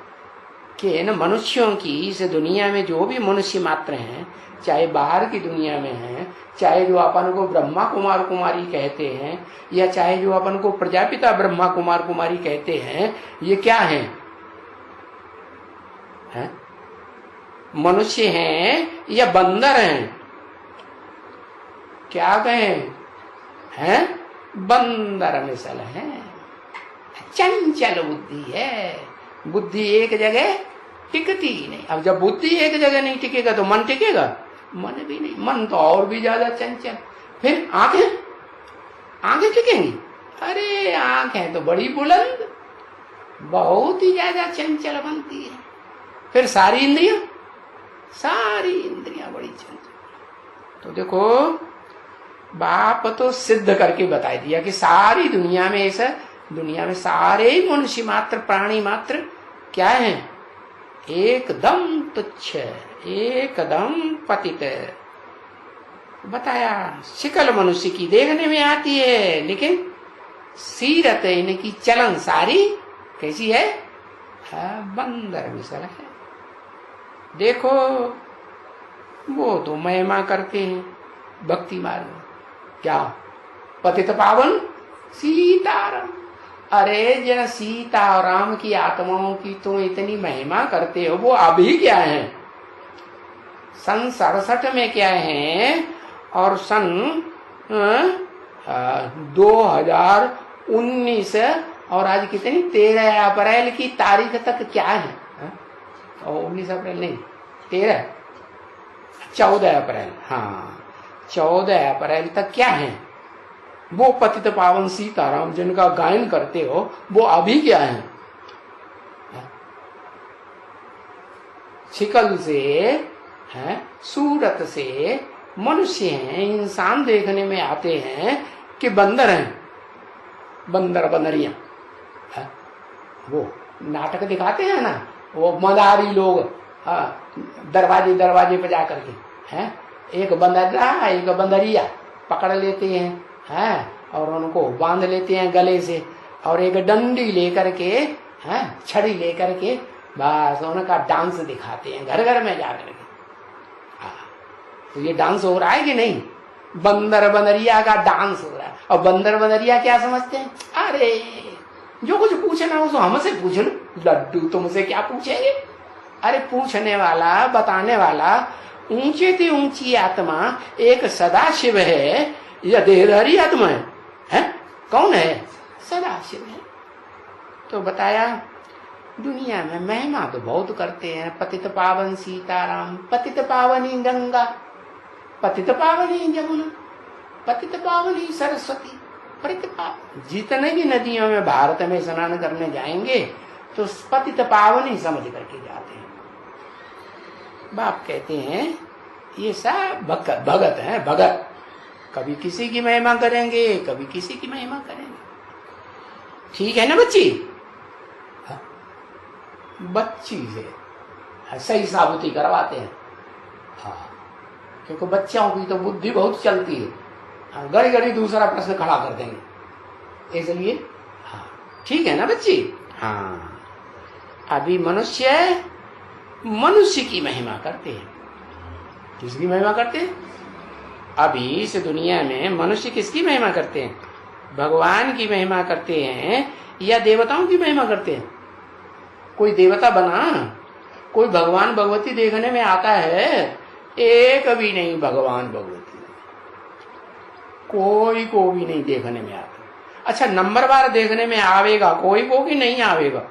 कि इन मनुष्यों की, इस दुनिया में जो भी मनुष्य मात्र हैं, चाहे बाहर की दुनिया में हैं, चाहे जो अपन को ब्रह्मा कुमार कुमारी कहते हैं, या चाहे जो अपन को प्रजापिता ब्रह्मा कुमार कुमारी कहते हैं, ये क्या हैं? मनुष्य हैं या बंदर हैं? क्या कहें? हैं बंदर मिसल है। चंचल बुद्धि है, बुद्धि एक जगह टिकती ही नहीं। अब जब बुद्धि एक जगह नहीं टिकेगा तो मन टिकेगा? मन भी नहीं, मन तो और भी ज्यादा चंचल। फिर आंखें, आंखें टिकेंगी? अरे आंखें तो बड़ी बुलंद, बहुत ही ज्यादा चंचल बनती है। फिर सारी इंद्रियां, सारी इंद्रियां बड़ी चंचल। तो देखो, बाप तो सिद्ध करके बता दिया कि सारी दुनिया में, ऐसा दुनिया में सारे मनुष्य मात्र, प्राणी मात्र क्या है? एकदम तुच्छ है। एकदम पतित। बताया शिकल मनुष्य की देखने में आती है, लेकिन सीरत इनकी चलन सारी कैसी है? बंदर मिसल है। देखो वो तो महिमा करते हैं भक्ति मार्ग में, क्या पतित पावन सीताराम। अरे जन सीता और राम की आत्माओं की तुम इतनी महिमा करते हो, वो अभी क्या है? सन 67 में क्या है और सन 2019 और आज कितनी 13 अप्रैल की तारीख तक क्या है? और 19 अप्रैल नहीं, 14 अप्रैल, हाँ 14 अप्रैल तक क्या है? वो पतित पावन सीताराम जिनका गायन करते हो, वो अभी क्या है? शिकल से है, सूरत से मनुष्य हैं, इंसान देखने में आते हैं कि बंदर हैं, बंदर बंदरिया। वो नाटक दिखाते हैं ना, वो मदारी लोग दरवाजे दरवाजे पे जा करके हैं, एक बंदरा एक बंदरिया पकड़ लेते हैं और उनको बांध लेते हैं गले से, और एक डंडी लेकर के छड़ी लेकर के बस उनका डांस दिखाते हैं घर घर में जाकर के। तो ये डांस हो रहा है कि नहीं? बंदर बंदरिया का डांस हो रहा है। और बंदर बंदरिया क्या समझते हैं? अरे जो कुछ पूछना हो तो हमसे पूछ लो, लड्डू तुमसे क्या पूछेंगे? अरे पूछने वाला बताने वाला ऊंचे से ऊंची आत्मा एक सदाशिव है या देहधारी आत्मा है? कौन है? सदाशिव है। तो बताया दुनिया में महिमा तो बहुत करते हैं, पतित पावन सीताराम, पतित पावनी गंगा, पतित पावनी जमुना, पतित पावनी सरस्वती, पतित पावन। जितने भी नदियों में भारत में स्नान करने जाएंगे तो पतित पावनी समझ करके जाते हैं। बाप कहते हैं ये सब भगत है, भगत। कभी किसी की महिमा करेंगे, कभी किसी की महिमा करेंगे। ठीक है ना बच्ची? बच्ची से सही साबुती करवाते हैं, क्योंकि बच्चों की तो बुद्धि बहुत चलती है, घड़ी घड़ी दूसरा प्रश्न खड़ा कर देंगे, इसलिए ठीक है ना बच्ची? हाँ, अभी मनुष्य मनुष्य की महिमा करते हैं। किसकी महिमा करते हैं? अभी इस दुनिया में मनुष्य किसकी महिमा करते हैं? भगवान की महिमा करते हैं या देवताओं की महिमा करते हैं? कोई देवता बना, कोई भगवान भगवती देखने में आता है? एक भी नहीं भगवान भगवती, कोई को भी नहीं देखने में आता। अच्छा नंबरवार देखने में आवेगा कोई को कि नहीं आवेगा?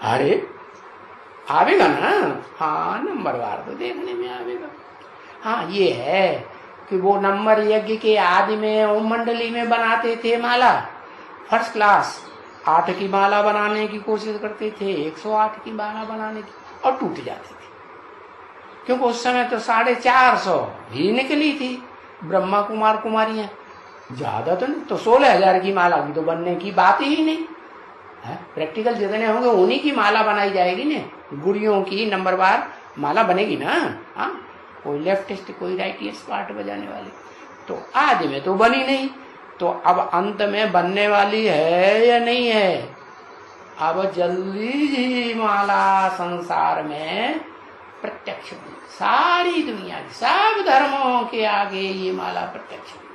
अरे आवेगा ना, हाँ नंबरवार तो देखने में आवेगा। हाँ ये है कि वो नंबर यज्ञ के आदि में ओम मंडली में बनाते थे माला, फर्स्ट क्लास 8 की माला बनाने की कोशिश करते थे, 108 की माला बनाने की, और टूट जाती थी, क्योंकि उस समय तो 450 ही निकली थी ब्रह्मा कुमार कुमारियां, ज्यादा तो नहीं। तो 16,000 की माला की तो बनने की बात ही नहीं है। प्रैक्टिकल जितने होंगे उन्हीं की माला बनाई जाएगी ना, गुड़ियों की नंबरवार माला बनेगी ना। हाँ, कोई लेफ्टिस्ट कोई राइटिस्ट पार्ट बजाने वाली, तो आदि में तो बनी नहीं, तो अब अंत में बनने वाली है या नहीं है? अब जल्दी ही माला संसार में प्रत्यक्ष बनी, सारी दुनिया की सब धर्मों के आगे ये माला प्रत्यक्ष बनी,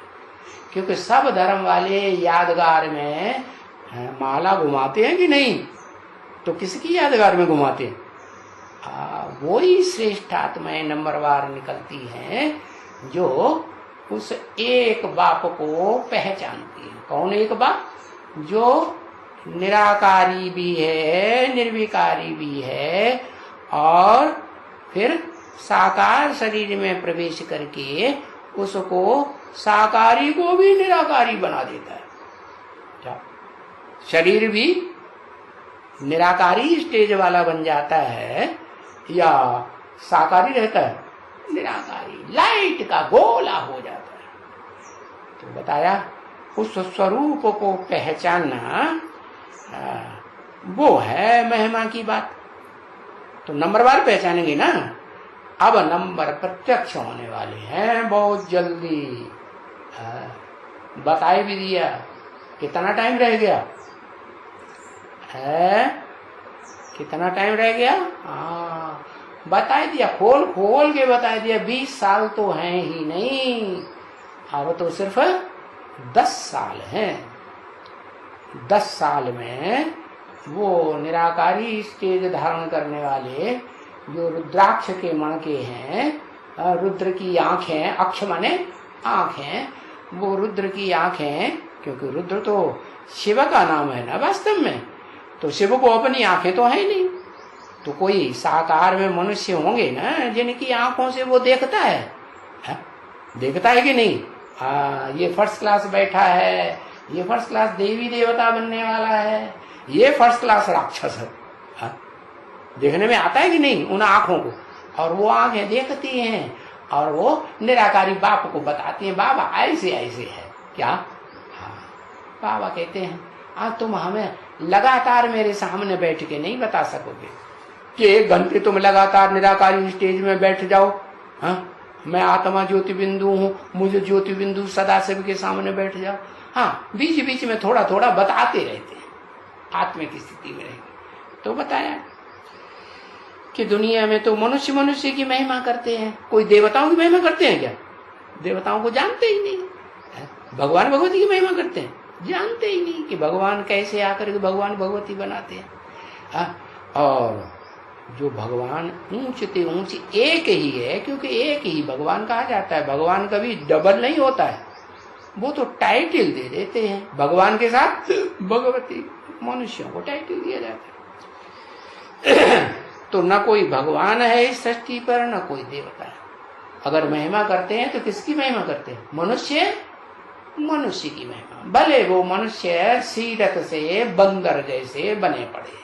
क्योंकि सब धर्म वाले यादगार में माला घुमाते हैं कि नहीं? तो किसकी यादगार में घुमाते हैं? वही श्रेष्ठ आत्माएं नंबरवार निकलती हैं जो उस एक बाप को पहचानती है। कौन एक बाप? जो निराकारी भी है, निर्विकारी भी है, और फिर साकार शरीर में प्रवेश करके उसको साकारी को भी निराकारी बना देता है। क्या शरीर भी निराकारी स्टेज वाला बन जाता है या साकारी रहता है? निराकारी, लाइट का गोला हो जाता है। तो बताया उस स्वरूप को पहचानना वो है महिमा की बात। तो नंबरवार पहचानेंगे ना, अब नंबर प्रत्यक्ष होने वाले हैं बहुत जल्दी। बताए भी दिया कितना टाइम रह गया है, कितना टाइम रह गया। बता दिया, खोल खोल के बता दिया। 20 साल तो हैं ही नहीं, अब तो सिर्फ 10 साल हैं। 10 साल में वो निराकारी स्टेज धारण करने वाले जो रुद्राक्ष के मणके हैं, रुद्र की आंखें, अक्ष माने आंखें, वो रुद्र की आंखें, क्योंकि रुद्र तो शिव का नाम है ना वास्तव में, तो शिव को अपनी आंखें तो है नहीं, तो कोई साकार में मनुष्य होंगे ना जिनकी आंखों से वो देखता है, देखता है कि नहीं। ये फर्स्ट क्लास बैठा है, ये फर्स्ट क्लास देवी देवता बनने वाला है, ये फर्स्ट क्लास राक्षस है, देखने में आता है कि नहीं उन आंखों को। और वो आंखें देखती हैं और वो निराकारी बाप को बताती हैं, बाबा ऐसे ऐसे है क्या। बाबा कहते हैं आज तुम हमें लगातार मेरे सामने बैठ के नहीं बता सकोगे कि 1 घंटे तुम लगातार निराकारी स्टेज में बैठ जाओ। मैं आत्मा ज्योति बिंदु हूँ, मुझे ज्योति बिंदु सदाशिव के सामने बैठ जाओ। बीच बीच में थोड़ा थोड़ा बताते रहते हैं, आत्मा की स्थिति में रहेंगे। तो बताया कि दुनिया में तो मनुष्य मनुष्य की महिमा करते हैं, कोई देवताओं की महिमा करते हैं क्या। देवताओं को जानते ही नहीं। भगवान भगवती की महिमा करते हैं, जानते ही नहीं कि भगवान कैसे आकर के भगवान भगवती बनाते हैं। और जो भगवान ऊंचते ऊंच एक ही है, क्योंकि एक ही भगवान कहा जाता है। भगवान कभी डबल नहीं होता है, वो तो टाइटल दे देते हैं। भगवान के साथ भगवती, मनुष्यों को टाइटल दिया जाता है। तो न कोई भगवान है इस सृष्टि पर, न कोई देवता है। अगर महिमा करते हैं तो किसकी महिमा करते हैं। मनुष्य, मनुष्य की महिमा, भले वो मनुष्य सीरत से बंदर जैसे बने पड़े।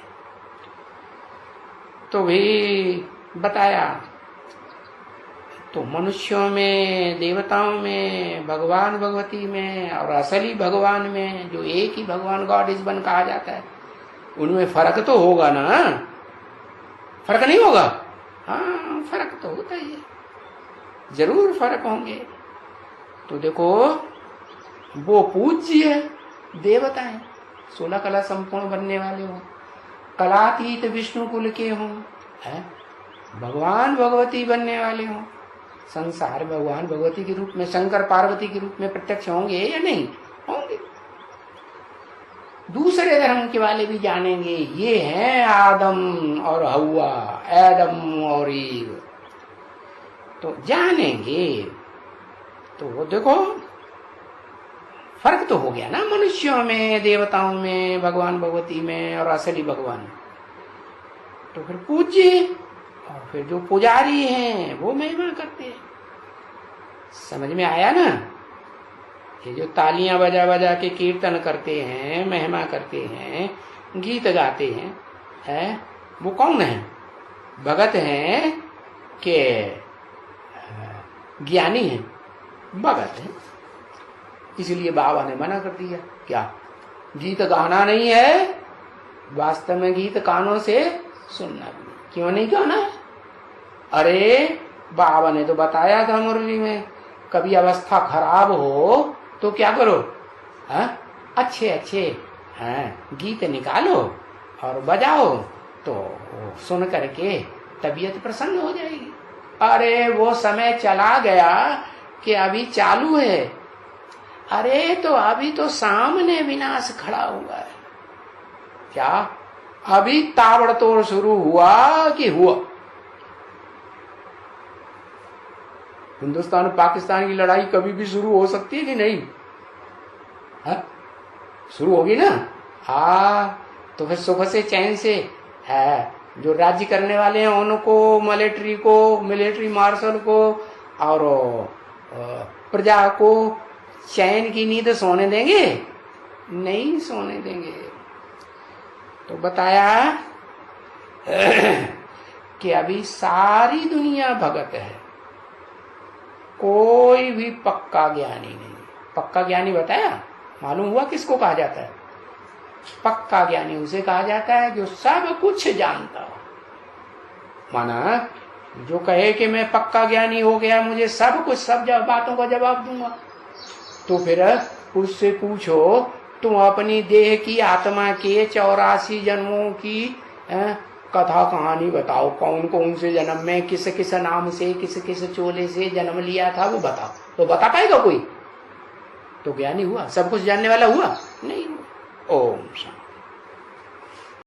तो भी बताया, तो मनुष्यों में, देवताओं में, भगवान भगवती में और असली भगवान में, जो एक ही भगवान गॉड इज वन कहा जाता है, उनमें फर्क तो होगा ना। फर्क नहीं होगा। फर्क तो होता ही है, जरूर फर्क होंगे। तो देखो वो पूज्य देवता है, 16 कला संपूर्ण बनने वाले हो, कलातीत विष्णु कुल के हों, भगवान भगवती बनने वाले हों, संसार भगवान भगवती के रूप में, शंकर पार्वती के रूप में प्रत्यक्ष होंगे या नहीं होंगे। दूसरे धर्म के वाले भी जानेंगे ये हैं आदम और हवा, एडम और ईव, तो जानेंगे। तो वो देखो फर्क तो हो गया ना मनुष्यों में, देवताओं में, भगवान भगवती में और असली भगवान। तो फिर पूज्य और फिर जो पुजारी हैं वो महिमा करते हैं। समझ में आया ना। ये जो तालियां बजा बजा के कीर्तन करते हैं, महिमा करते हैं, गीत गाते हैं, वो कौन है। भगत हैं कि ज्ञानी है। भगत है, इसलिए बाबा ने मना कर दिया। क्या गीत गाना नहीं है, वास्तव में गीत कानों से सुनना भी। क्यों नहीं गाना है। अरे बाबा ने तो बताया था मुरली में, कभी अवस्था खराब हो तो क्या करो, अच्छे अच्छे गीत निकालो और बजाओ, तो सुन करके तबीयत प्रसन्न हो जाएगी। अरे वो समय चला गया कि अभी चालू है। अरे तो अभी तो सामने विनाश खड़ा हुआ है। क्या अभी ताबड़तोड़ शुरू हुआ कि हुआ। हिंदुस्तान पाकिस्तान की लड़ाई कभी भी शुरू हो सकती है कि नहीं। शुरू होगी ना। तो फिर सुबह से चैन से जो राज्य करने वाले हैं उनको, मिलिट्री को, मिलिट्री मार्शल को और प्रजा को चैन की नींद सोने देंगे, नहीं सोने देंगे। तो बताया कि अभी सारी दुनिया भगत है, कोई भी पक्का ज्ञानी नहीं। पक्का ज्ञानी बताया, मालूम हुआ किसको कहा जाता है। पक्का ज्ञानी उसे कहा जाता है जो सब कुछ जानता हो। माना जो कहे कि मैं पक्का ज्ञानी हो गया, मुझे सब कुछ सब बातों का जवाब दूंगा, तो फिर उससे पूछो तुम अपनी देह की आत्मा के 84 जन्मों की कथा कहानी बताओ, कौन कौन से जन्म में किस किस नाम से किस किस चोले से जन्म लिया था, वो बताओ। तो बता पाएगा कोई? तो ज्ञानी हुआ? सब कुछ जानने वाला हुआ? नहीं। ओम शांति।